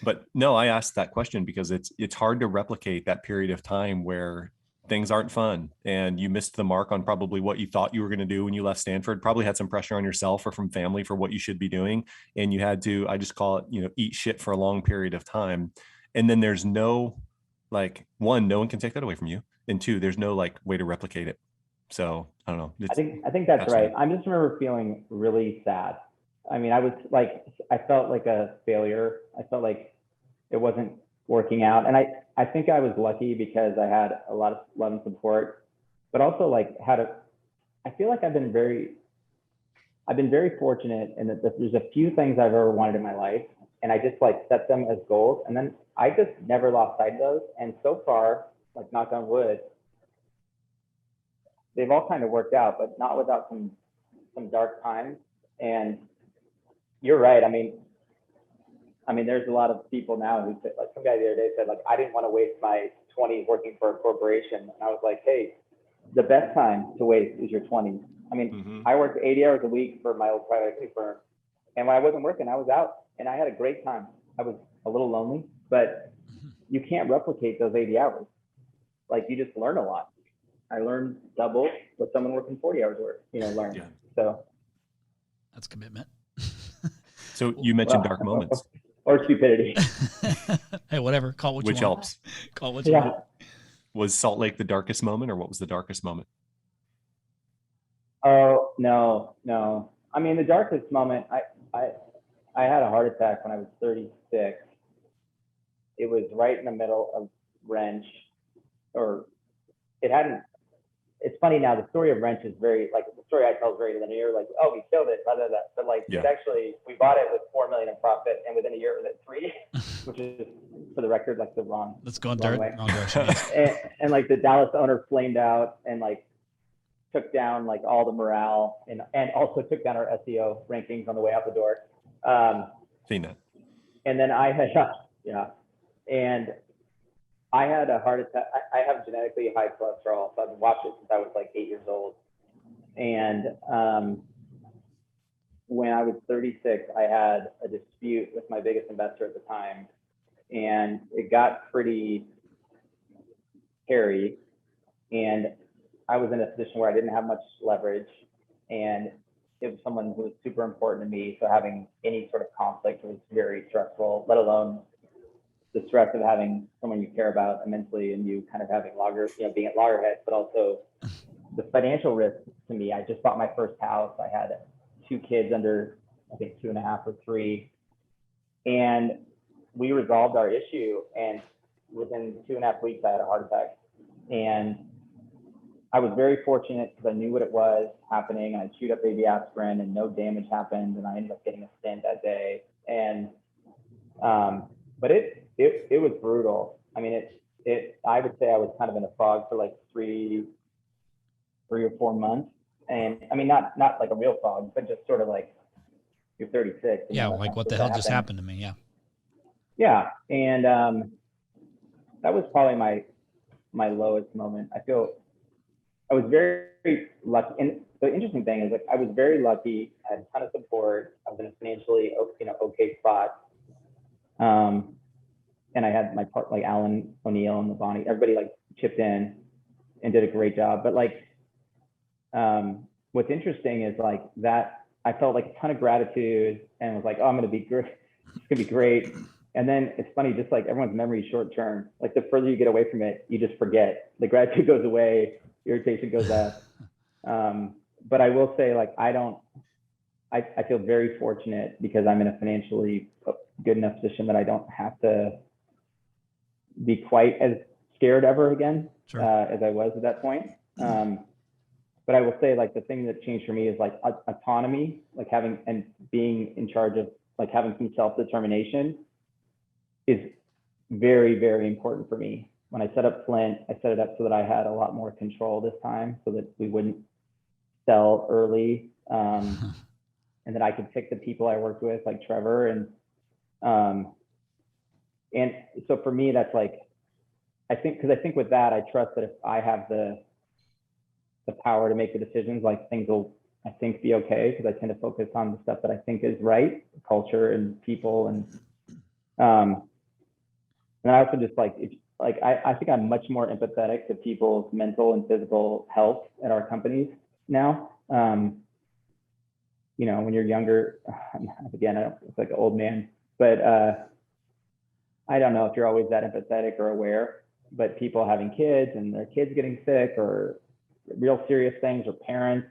But no, I asked that question because it's hard to replicate that period of time where things aren't fun and you missed the mark on probably what you thought you were going to do when you left Stanford, probably had some pressure on yourself or from family for what you should be doing. And you had to, I just call it, you know, eat shit for a long period of time. And then there's no, like, one, no one can take that away from you. And two, there's no like way to replicate it. So I don't know. I think that's right. I just remember feeling really sad. I mean, I felt like a failure. I felt like it wasn't working out. And I think I was lucky because I had a lot of love and support, but also like I feel like I've been very fortunate in that there's a few things I've ever wanted in my life, and I just like set them as goals. And then I just never lost sight of those. And so far, like knock on wood, they've all kind of worked out, but not without some dark times. And you're right. I mean, there's a lot of people now who said, like some guy the other day said, like, I didn't want to waste my 20s working for a corporation. And I was like, hey, the best time to waste is your 20s. I mean, I worked 80 hours a week for my old private equity firm. And when I wasn't working, I was out and I had a great time. I was a little lonely, but you can't replicate those 80 hours. Like you just learn a lot. I learned double what someone working 40 hours learned. Yeah. So that's commitment. So you mentioned dark moments. Or stupidity. Hey, whatever. Call what you want. Which helps. Call what you want. Was Salt Lake the darkest moment, or what was the darkest moment? Oh, no. I mean, the darkest moment, I had a heart attack when I was 36. It was right in the middle of Wrench, it's funny now, the story of Wrench is very, like, the story I tell is very linear, like, oh, we killed it, blah, blah, blah. But like, It's actually, we bought it with $4 million in profit, and within a year it was at 3, which is, for the record, like the wrong. Let's go in wrong direction. and like the Dallas owner flamed out and like took down like all the morale and also took down our SEO rankings on the way out the door. Seen that. And then I had, and I had a heart attack. I have genetically high cholesterol, so I've watched it since I was like 8 years old. And when I was 36, I had a dispute with my biggest investor at the time, and it got pretty hairy. And I was in a position where I didn't have much leverage, and it was someone who was super important to me. So having any sort of conflict was very stressful, let alone the stress of having someone you care about immensely and you kind of having being at loggerheads, but also the financial risk to me. I just bought my first house. I had 2 kids under, I think 2.5 or 3. And we resolved our issue. And within 2.5 weeks, I had a heart attack. And I was very fortunate because I knew what it was happening. And I chewed up baby aspirin and no damage happened. And I ended up getting a stent that day. And, but it was brutal. I mean, I would say I was kind of in a fog for like 3 or 4 months. And I mean, not like a real fog, but just sort of like, you're 36. Yeah. Like what the hell just happened to me? Yeah. Yeah. And that was probably my lowest moment. I feel I was very lucky. And the interesting thing is, like, I was very lucky. I had a ton of support. I was in a financially, okay spot. And I had my part, like Alan O'Neill and the Bonnie, everybody like chipped in and did a great job. But like, what's interesting is like that I felt like a ton of gratitude and was like, oh, I'm going to be great. It's going to be great. And then it's funny, just like everyone's memory is short term. Like the further you get away from it, you just forget. The gratitude goes away, irritation goes up. But I will say, like, I feel very fortunate because I'm in a financially good enough position that I don't have to be quite as scared ever again as I was at that point. But I will say, like, the thing that changed for me is like autonomy, like having and being in charge of, like, having some self-determination is very, very important for me. When I set up Flint, I set it up so that I had a lot more control this time, so that we wouldn't sell early, and that I could pick the people I worked with, like Trevor, and so for me, that's like, I think with that, I trust that if I have the power to make the decisions, like, things will, I think, be okay, because I tend to focus on the stuff that I think is right, culture and people, and I also just like, I think I'm much more empathetic to people's mental and physical health at our companies now. You know, when you're younger, again, I don't, it's like an old man, but I don't know if you're always that empathetic or aware, but people having kids and their kids getting sick or real serious things, or parents,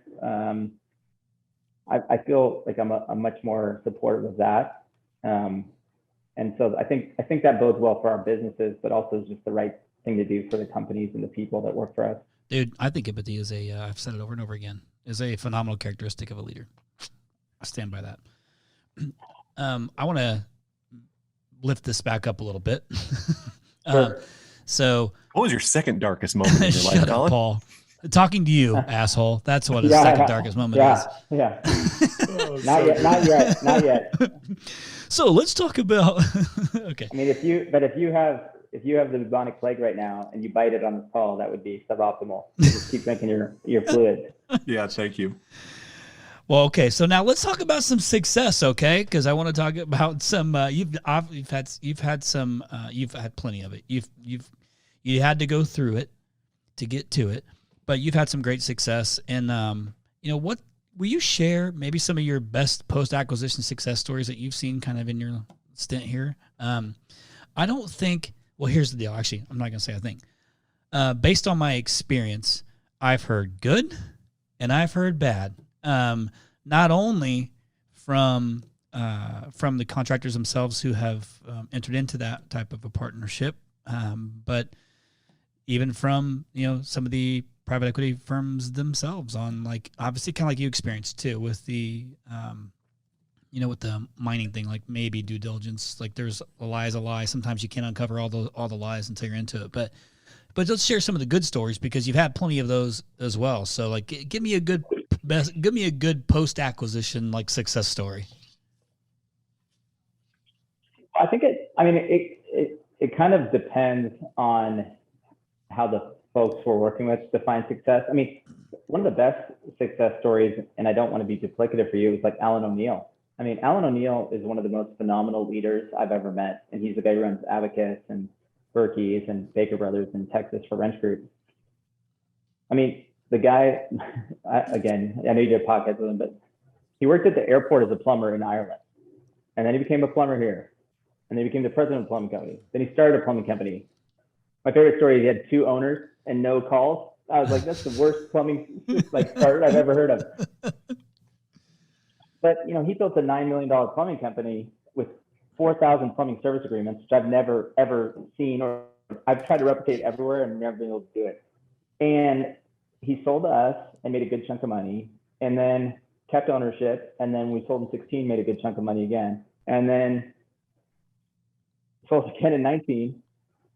I feel like I'm much more supportive of that. And so I think that bodes well for our businesses, but also is just the right thing to do for the companies and the people that work for us. Dude, I think empathy is I've said it over and over again, is a phenomenal characteristic of a leader. I stand by that. I want to lift this back up a little bit. Sure. So, what was your second darkest moment in your life, shut Collin? up, Paul. Talking to you, asshole. That's what his second darkest moment is. Yeah. Oh, Not yet. So let's talk about. Okay. I mean, if you have the bubonic plague right now and you bite it on this call, that would be suboptimal. Just keep drinking your fluids. Yeah, thank you. Well, okay. So now let's talk about some success, okay? Because I want to talk about some. You've had plenty of it. You had to go through it to get to it, but you've had some great success. And what will you share? Maybe some of your best post-acquisition success stories that you've seen kind of in your stint here. I don't think. Well, here's the deal. Actually, I'm not going to say I think. Based on my experience, I've heard good and I've heard bad. Not only from the contractors themselves who have entered into that type of a partnership, but even from some of the private equity firms themselves, on, like, obviously kind of like you experienced too with the with the mining thing, like, maybe due diligence, like, there's a lie is a lie. Sometimes you can't uncover all the lies until you're into it, but let's share some of the good stories, because you've had plenty of those as well. So, like, give me a good post-acquisition, like, success story. I think it kind of depends on how the folks we're working with define success. I mean, one of the best success stories, and I don't want to be duplicative for you, is like Alan O'Neill. I mean, Alan O'Neill is one of the most phenomenal leaders I've ever met, and he's the guy who runs Abacus and Berkey's and Baker Brothers in Texas for Wrench Group. I mean, the guy, again, I know you did a podcast with him, but he worked at the airport as a plumber in Ireland. And then he became a plumber here. And then he became the president of the plumbing company. Then he started a plumbing company. My favorite story, he had 2 owners and no calls. I was like, that's the worst plumbing start I've ever heard of. But he built a $9 million plumbing company with 4,000 plumbing service agreements, which I've never, ever seen, or I've tried to replicate everywhere and never been able to do it. And he sold to us and made a good chunk of money, and then kept ownership. And then we sold in 16, made a good chunk of money again. And then sold again in 19.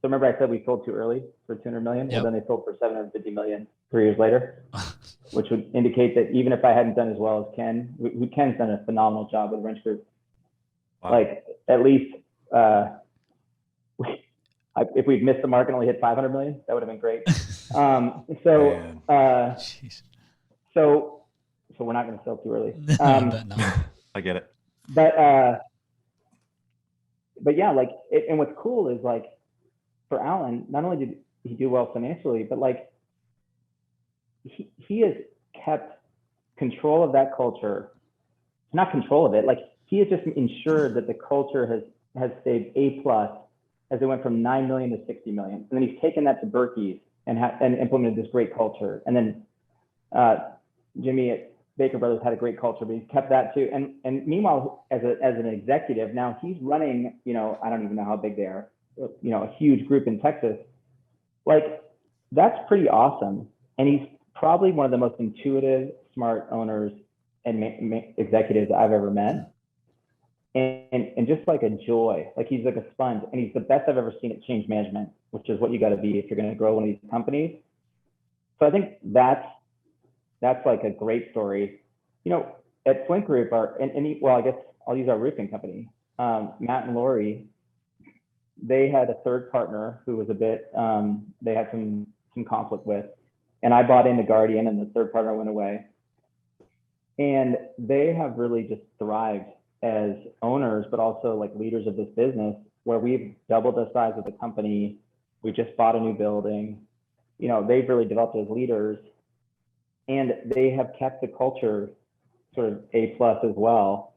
So remember I said we sold too early for 200 million? Yep. Well, then they sold for 750 million 3 years later, which would indicate that even if I hadn't done as well as Ken, Ken's done a phenomenal job with Wrench Group. Wow. Like, at least if we'd missed the mark and only hit 500 million, that would have been great. So we're not going to sell too early. No. I get it. But yeah, like, and what's cool is, like, for Alan, not only did he do well financially, but, like, he has kept control of that culture. Not control of it, like, he has just ensured that the culture has stayed A+ as it went from 9 million to 60 million. And then he's taken that to Berkey's and implemented this great culture. And then Jimmy at Baker Brothers had a great culture, but he's kept that too. And meanwhile, as an executive, now he's running, I don't even know how big they are, a huge group in Texas. Like, that's pretty awesome. And he's probably one of the most intuitive, smart owners and executives I've ever met. And just like a joy, like he's like a sponge, and he's the best I've ever seen at change management, which is what you got to be if you're going to grow one of these companies. So I think that's like a great story. At Flint Group, I guess I'll use our roofing company, Matt and Lori, they had a third partner who was a bit, they had some conflict with, and I bought into Guardian, and the third partner went away. And they have really just thrived as owners, but also like leaders of this business, where we've doubled the size of the company. We just bought a new building. They've really developed as leaders, and they have kept the culture sort of A+ as well.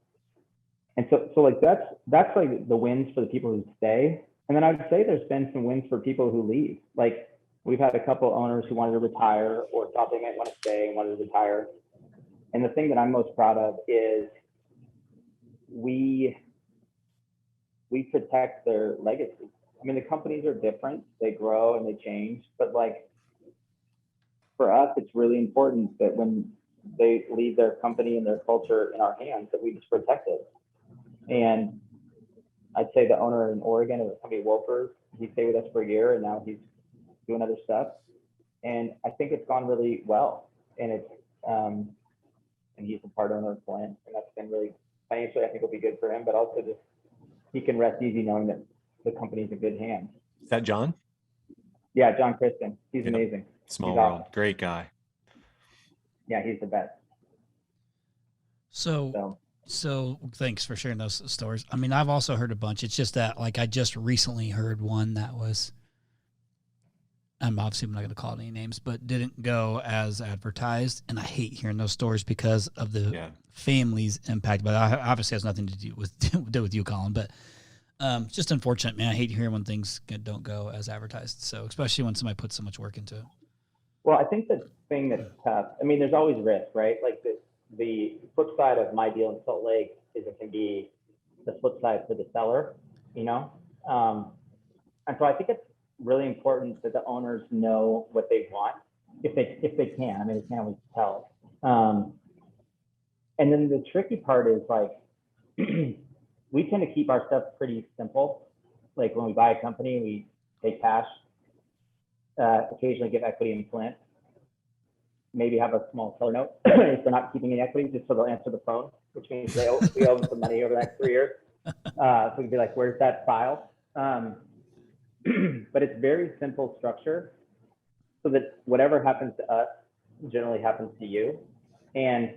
And so like that's like the wins for the people who stay. And then I would say there's been some wins for people who leave. Like, we've had a couple owners who wanted to retire or thought they might want to stay and wanted to retire. And the thing that I'm most proud of is we protect their legacy. I mean, the companies are different, they grow and they change, but like, for us, it's really important that when they leave their company and their culture in our hands, that we just protect it. And I'd say the owner in Oregon of the company Wolfers, he stayed with us for a year, and now he's doing other stuff. And I think it's gone really well. And it's and he's a part owner of Flint, and that's been really financially, I think, will be good for him, but also just he can rest easy knowing that the company's in good hands. Is that John? Yeah, John Kristen. He's amazing. Small world. Awesome. Great guy. Yeah, he's the best. So thanks for sharing those stories. I mean, I've also heard a bunch. It's just that, like, I just recently heard one that was, I'm not going to call it any names, but didn't go as advertised. And I hate hearing those stories because of the family's impact. But obviously has nothing to do with you, Collin. But just unfortunate, man. I hate hearing when things don't go as advertised. So especially when somebody puts so much work into it. Well, I think the thing that's tough, I mean, there's always risk, right? Like the flip side of my deal in Salt Lake is it can be the flip side for the seller, And so I think it's really important that the owners know what they want, if they can. I mean, they can't always tell. And then the tricky part is, like, we tend to keep our stuff pretty simple. Like, when we buy a company, we pay cash, occasionally give equity in Flint, maybe have a small seller note if they're not keeping any equity, just so they'll answer the phone, which means we owe them some money over the next 3 years. So we'd be like, where's that file? But it's very simple structure, so that whatever happens to us generally happens to you. And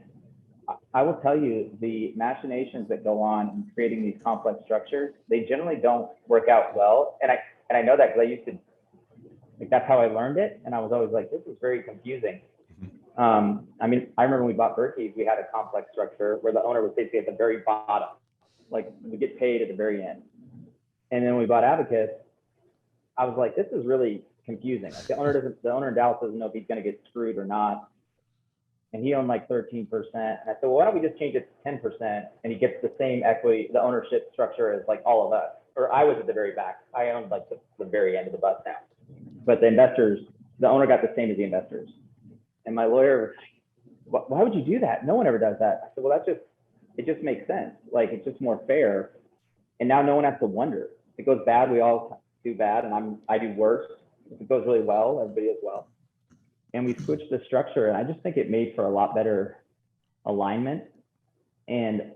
I will tell you, the machinations that go on in creating these complex structures, they generally don't work out well. And I know that because I used to, like, that's how I learned it. And I was always like, this is very confusing. I mean, I remember when we bought Berkey's, we had a complex structure where the owner was basically at the very bottom, like we get paid at the very end. And then when we bought Abacus, I was like, this is really confusing. Like, the owner in Dallas doesn't know if he's going to get screwed or not. And he owned like 13%. And I said, well, why don't we just change it to 10%? And he gets the same equity, the ownership structure as like all of us. Or I was at the very back. I owned like the very end of the bus now. But the investors, the owner got the same as the investors. And my lawyer was like, why would you do that? No one ever does that. I said, well, it just makes sense. Like, it's just more fair. And now no one has to wonder. If it goes bad, we all do bad, and I do worse. If it goes really well, everybody does well. And we switched the structure, and I just think it made for a lot better alignment. And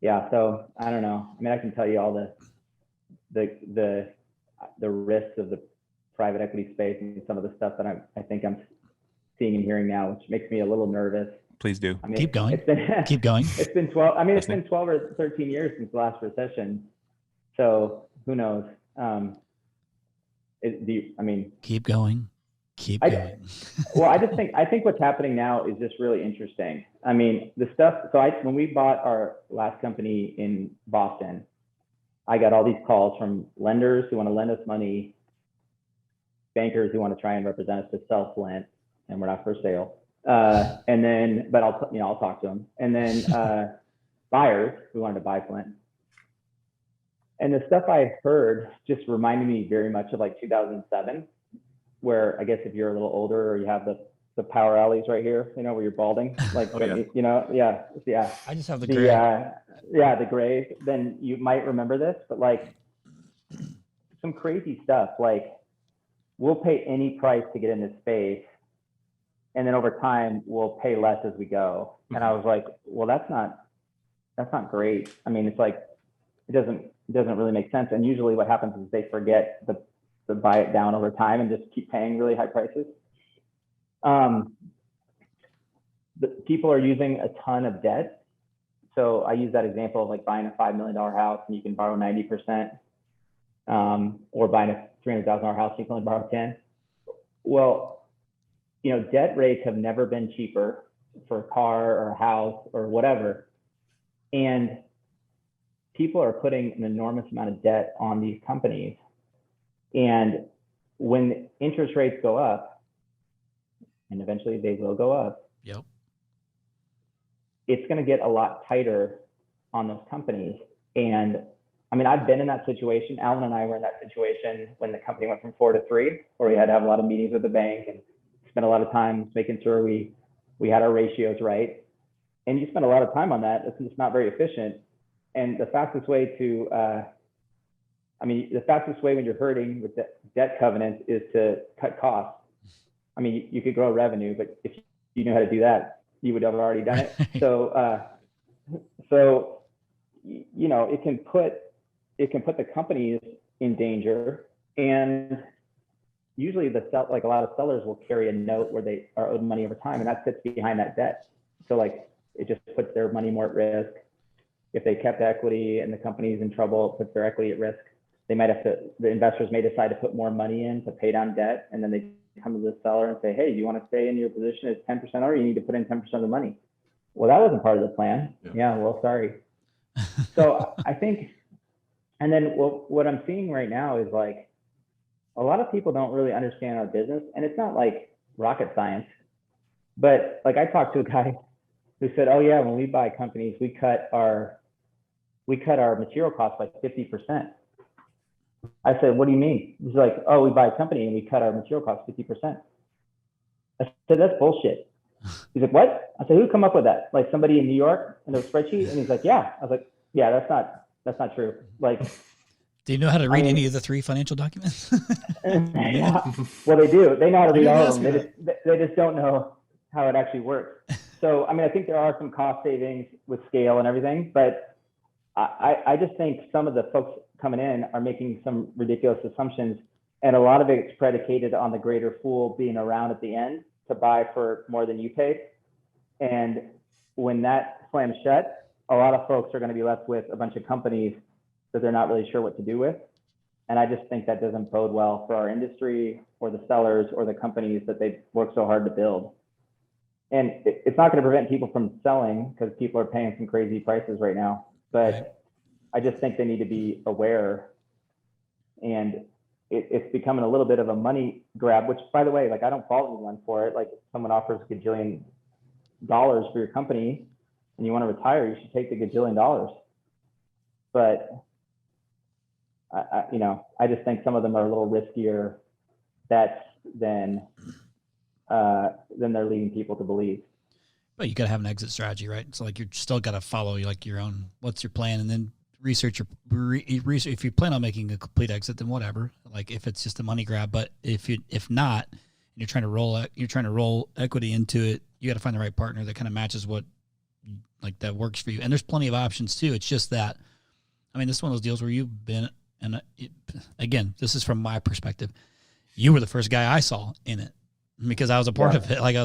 yeah, so I don't know. I mean, I can tell you all the risks of the private equity space and some of the stuff that I think I'm seeing and hearing now, which makes me a little nervous. Please do. I mean, keep going. Keep going. It's been 12. I mean, it's been 12 or 13 years since the last recession. So who knows? Keep going. Keep going. Well, I think what's happening now is just really interesting. I mean, the stuff. So when we bought our last company in Boston, I got all these calls from lenders who want to lend us money, bankers who want to try and represent us to sell Flint, and we're not for sale. And then, but I'll talk to them. And then buyers who wanted to buy Flint. And the stuff I heard just reminded me very much of like 2007, where I guess if you're a little older or you have the power alleys right here, where you're balding, like, yeah. I just have the gray. The gray. Then you might remember this, but like some crazy stuff, like we'll pay any price to get in this space. And then over time, we'll pay less as we go. And I was like, well, that's not great. I mean, it's like, it doesn't really make sense. And usually what happens is they forget to buy it down over time and just keep paying really high prices. People are using a ton of debt. So I use that example of like buying a $5 million house and you can borrow 90%, or buying a $300,000 house, you can only borrow 10. Well, debt rates have never been cheaper for a car or a house or whatever. And people are putting an enormous amount of debt on these companies. And when interest rates go up, and eventually they will go up, yep, it's going to get a lot tighter on those companies. And I mean, I've been in that situation. Alan and I were in that situation when the company went from 4 to 3, where we had to have a lot of meetings with the bank and spend a lot of time making sure we had our ratios right. And you spend a lot of time on that. It's just not very efficient. And the fastest way when you're hurting with debt covenants is to cut costs. I mean, you could grow revenue, but if you knew how to do that, you would have already done it. So it can put the companies in danger. And usually like a lot of sellers will carry a note where they are owed money over time, and that sits behind that debt. So like it just puts their money more at risk. If they kept equity and the company's in trouble, it puts their equity at risk. The investors may decide to put more money in to pay down debt, and then they come to the seller and say, hey, do you want to stay in your position as 10% owner? You need to put in 10% of the money. Well, that wasn't part of the plan. Yeah, well, sorry. So I think, and then what I'm seeing right now is like, a lot of people don't really understand our business, and it's not like rocket science, but like I talked to a guy who said, oh yeah, when we buy companies, we cut our material costs by 50%. I said, what do you mean? He's like, oh, we buy a company and we cut our material costs 50%. I said, that's bullshit. He's like, what? I said, who come up with that? Like somebody in New York in a spreadsheet? And he's like, yeah. I was like, yeah, that's not true. Like, do you know how to read any of the 3 financial documents? Yeah. Well, they do. They know how to read all of them. They just don't know how it actually works. So, I mean, I think there are some cost savings with scale and everything, but I just think some of the folks coming in are making some ridiculous assumptions, and a lot of it's predicated on the greater fool being around at the end to buy for more than you paid. And when that slams shut, a lot of folks are going to be left with a bunch of companies that they're not really sure what to do with. And I just think that doesn't bode well for our industry or the sellers or the companies that they've worked so hard to build. And it's not going to prevent people from selling because people are paying some crazy prices right now. But right. I just think they need to be aware. And it's becoming a little bit of a money grab, which, by the way, like I don't fault anyone for it. Like if someone offers $1 gajillion for your company and you want to retire, you should take the $1 gajillion. But I just think some of them are a little riskier bets than they're leading people to believe. But you got to have an exit strategy, right? So like you're still got to follow like your own, what's your plan, and then research. If you plan on making a complete exit, then whatever. Like if it's just a money grab, but if not, and you're trying to roll equity into it, you got to find the right partner that kind of matches what like that works for you. And there's plenty of options too. It's just that, I mean, this is one of those deals where you've been, and again, this is from my perspective. You were the first guy I saw in it because I was a part of it. Like I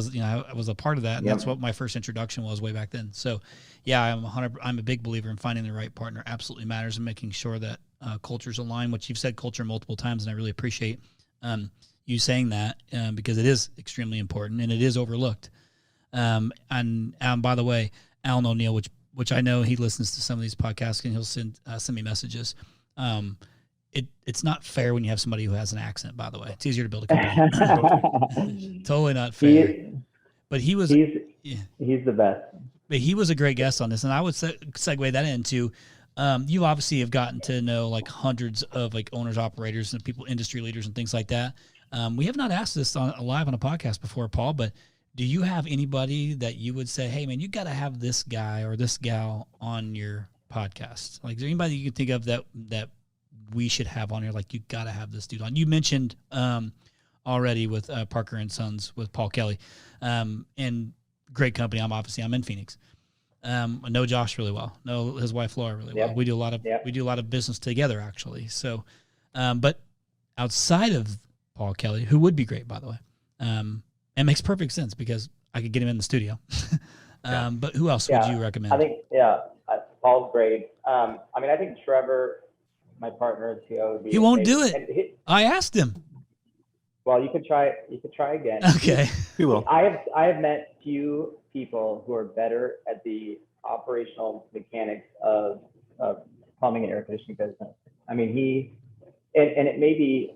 was a part of that. And that's what my first introduction was way back then. So yeah, I'm a big believer in finding the right partner. Absolutely matters, and making sure that cultures align, which you've said culture multiple times. And I really appreciate you saying that because it is extremely important and it is overlooked. And by the way, Alan O'Neill, which I know he listens to some of these podcasts and he'll send me messages. It's not fair when you have somebody who has an accent, by the way. It's easier to build a company. Totally not fair. But he was he's the best. But he was a great guest on this, and I would segue that into. You obviously have gotten to know like hundreds of like owners, operators, and people, industry leaders, and things like that. We have not asked this live on a podcast before, Paul, but do you have anybody that you would say, hey, man, you got to have this guy or this gal on your podcast? Like, is there anybody you can think of that we should have on here? Like, you got to have this dude on. You mentioned already with Parker and Sons with Paul Kelly, and great company. I'm in Phoenix. I know Josh really well. Know his wife Laura really well. We do a lot of business together actually. So, but outside of Paul Kelly, who would be great by the way, it makes perfect sense because I could get him in the studio. But who else would you recommend? I think Paul's great. I mean, I think Trevor, my partner, would be. He won't do it. I asked him. Well, you could try. You could try again. Okay. We will. I have met few people who are better at the operational mechanics of plumbing and air conditioning business. I mean, and it may be,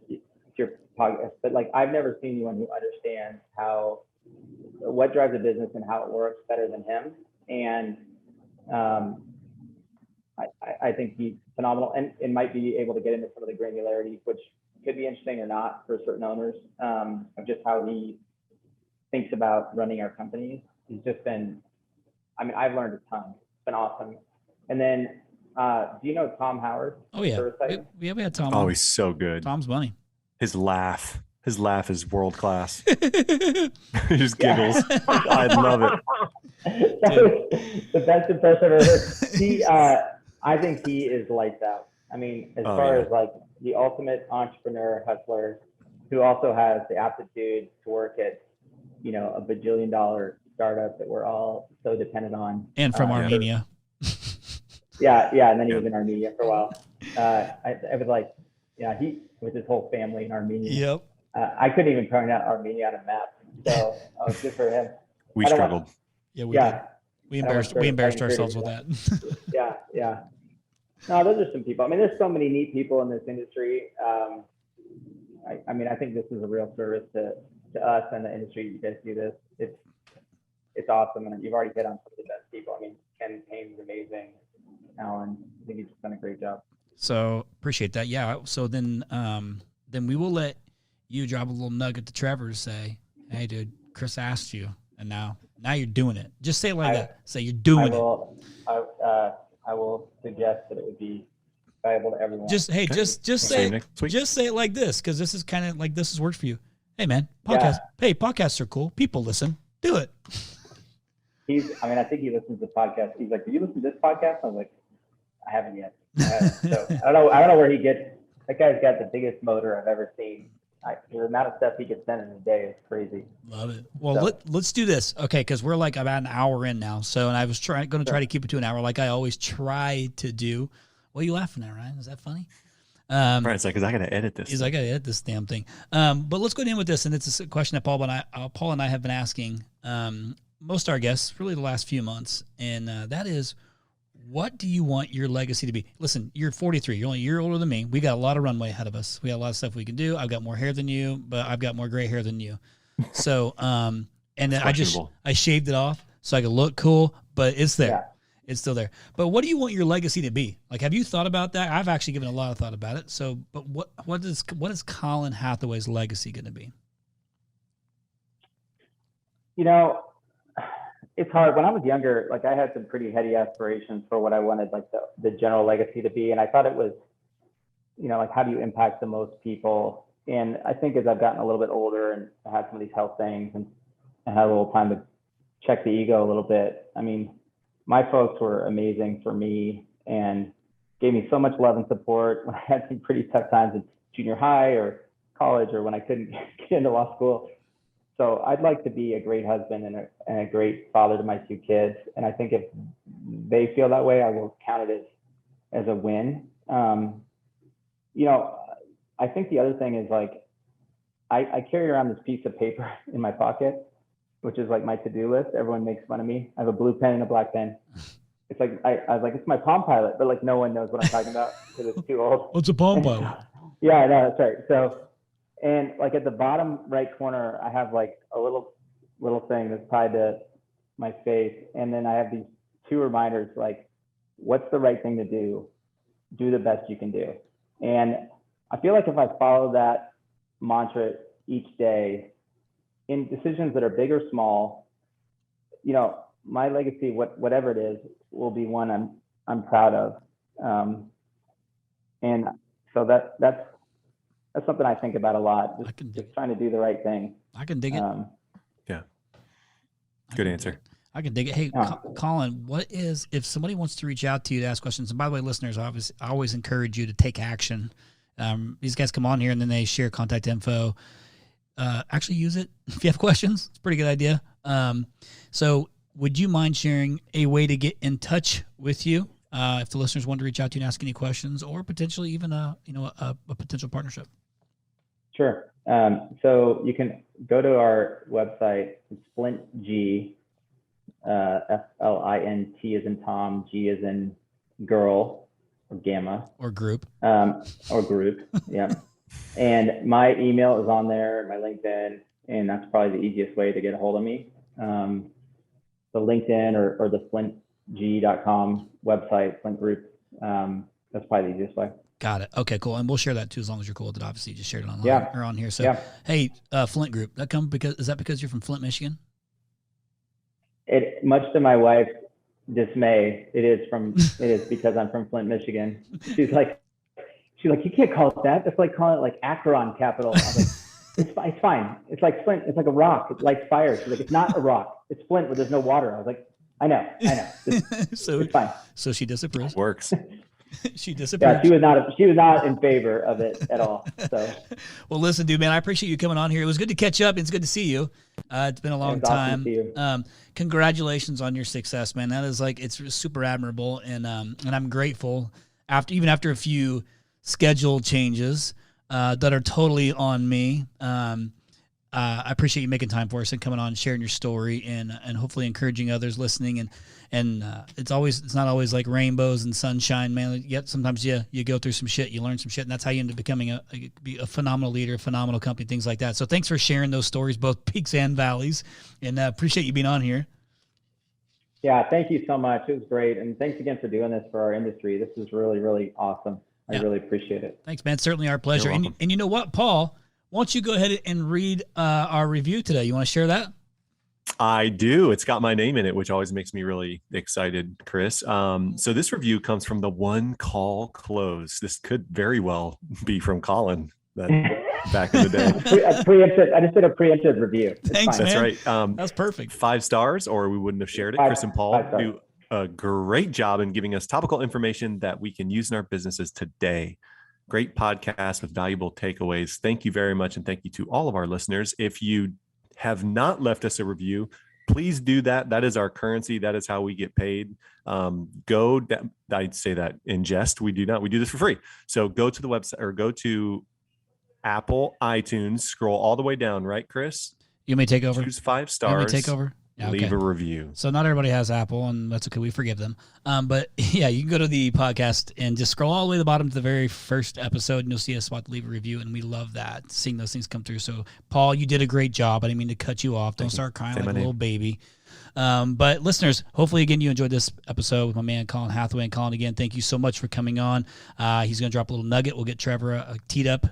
it's your podcast, but like I've never seen anyone who understands what drives a business and how it works better than him. And I think he's phenomenal and might be able to get into some of the granularity, which could be interesting or not for certain owners, of just how he thinks about running our companies. He's just been, I mean, I've learned a ton. It's been awesome. And then, do you know Tom Howard? Oh yeah. We had Tom. Oh, he's so good. Tom's money. His laugh is world class. He just giggles. I love it. That was the best impression I've ever heard. I think he is lights out. I mean, as far as like the ultimate entrepreneur hustler who also has the aptitude to work at, a bajillion-dollar startup that we're all so dependent on. And from Armenia. Yeah. And then he was in Armenia for a while. I was like, he with his whole family in Armenia. Yep. I couldn't even point out Armenia on a map. So I was good for him. We struggled. We did. We embarrassed ourselves with that. Yeah. No, those are some people. I mean, there's so many neat people in this industry. I mean, I think this is a real service to us and the industry. You guys do this. It's awesome. And you've already hit on some of the best people. I mean, Ken Payne's amazing. Alan, I think he's done a great job. So appreciate that. Yeah. So then we will let you drop a little nugget to Trevor to say, hey, dude, Chris asked you, and now you're doing it. Just say it like that. Say you're doing it. I will suggest that it would be valuable to everyone. Just say it like this, because this is kind of like this has worked for you. Hey man, podcast. Yeah. Hey, podcasts are cool. People listen. Do it. I think he listens to podcasts. He's like, "Do you listen to this podcast?" I was like, "I haven't yet." So I don't know where he gets. That guy's got the biggest motor I've ever seen. The amount of stuff he gets done in a day is crazy. Love it. Well, let's do this, okay? Because we're like about an hour in now. So, and I was going to try to keep it to an hour, like I always try to do. What are you laughing at, Ryan? Is that funny? Brian's like, because I got to edit this. He's like, I got to edit this damn thing. But let's go in with this, and it's a question that Paul and I have been asking most of our guests, really the last few months, and that is, what do you want your legacy to be? Listen, you're 43. You're only a year older than me. We got a lot of runway ahead of us. We got a lot of stuff we can do. I've got more hair than you, but I've got more gray hair than you. So, and then I shaved it off so I could look cool, but it's there. Yeah. It's still there. But what do you want your legacy to be? Like, have you thought about that? I've actually given a lot of thought about it. So, but what is Collin Hathaway's legacy going to be? It's hard. When I was younger, like I had some pretty heady aspirations for what I wanted, like the general legacy to be. And I thought it was, like how do you impact the most people? And I think as I've gotten a little bit older and I had some of these health things and had a little time to check the ego a little bit. I mean, my folks were amazing for me and gave me so much love and support when I had some pretty tough times in junior high or college or when I couldn't get into law school. So I'd like to be a great husband and a great father to my two kids. And I think if they feel that way, I will count it as a win. I think the other thing is like, I carry around this piece of paper in my pocket, which is like my to-do list. Everyone makes fun of me. I have a blue pen and a black pen. It's like, I was like, it's my Palm Pilot, but like no one knows what I'm talking about because it's too old. What's a Palm Pilot? Yeah, I know, that's right. So, And like at the bottom right corner, I have like a little thing that's tied to my face. And then I have these 2 reminders, like, what's the right thing to do? Do the best you can do. And I feel like if I follow that mantra each day in decisions that are big or small, you know, my legacy, whatever it is, will be one I'm proud of. And so that's something I think about a lot. Just trying to do the right thing. I can dig it. Yeah. Good answer. I can dig it. Hey, Collin, what is, if somebody wants to reach out to you to ask questions, and by the way, listeners, I always encourage you to take action. These guys come on here and then they share contact info. Actually use it if you have questions. It's a pretty good idea. So would you mind sharing a way to get in touch with you if the listeners want to reach out to you and ask any questions, or potentially even a potential partnership? Sure. So you can go to our website, FlintG, FLINT as in Tom, G as in girl, or gamma. Or group. Yeah. And my email is on there, my LinkedIn, and that's probably the easiest way to get a hold of me. The LinkedIn or the flintg.com website, Flint Group, that's probably the easiest way. Got it. Okay, cool. And we'll share that too, as long as you're cool with it. Obviously, you just shared it online or on here. So, hey, Flint Group, is that because you're from Flint, Michigan? Much to my wife's dismay, it is because I'm from Flint, Michigan. She's like, you can't call it that. That's like calling it like Akron Capital. I was like, it's fine. It's like Flint. It's like a rock. It lights fire. She's like, it's not a rock. It's Flint where there's no water. I was like, I know. It's fine. So she disapproves. Works. She disappeared. Yeah, she was not in favor of it at all. So, well, listen, dude, man, I appreciate you coming on here. It was good to catch up. It's good to see you. It's been a long time. Awesome to see you. Congratulations on your success, man. That is it's super admirable, and I'm grateful after a few schedule changes that are totally on me. I appreciate you making time for us and coming on and sharing your story and hopefully encouraging others listening. And it's not always like rainbows and sunshine, man. Yet sometimes you go through some shit, you learn some shit, and that's how you end up becoming a phenomenal leader, a phenomenal company, things like that. So thanks for sharing those stories, both peaks and valleys, and appreciate you being on here. Yeah, thank you so much. It was great. And thanks again for doing this for our industry. This is really, really awesome. I really appreciate it. Thanks, man. Certainly our pleasure. And you know what, Paul? Why don't you go ahead and read our review today? You want to share that? I do. It's got my name in it, which always makes me really excited, Chris. So this review comes from the One Call Close. This could very well be from Collin back in the day. I just did a preemptive review. Thanks, man. That's right. That's perfect. 5 stars, or we wouldn't have shared it. Chris and Paul do a great job in giving us topical information that we can use in our businesses today. Great podcast with valuable takeaways. Thank you very much. And thank you to all of our listeners. If you have not left us a review, please do that. That is our currency. That is how we get paid. I'd say that in jest. We do not. We do this for free. So go to the website or go to Apple, iTunes, scroll all the way down, right, Chris? You may take over. Choose 5 stars. You may take over. Yeah, leave a review. So not everybody has Apple, and that's okay. We forgive them. But yeah, you can go to the podcast and just scroll all the way to the bottom to the very first episode, and you'll see a spot to leave a review, and we love that, seeing those things come through. So, Paul, you did a great job. I didn't mean to cut you off. Don't start crying like a little baby. But listeners, hopefully, again, you enjoyed this episode with my man, Collin Hathaway. And Collin, again, thank you so much for coming on. He's going to drop a little nugget. We'll get Trevor teed up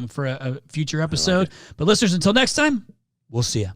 for a future episode. But listeners, until next time, we'll see you.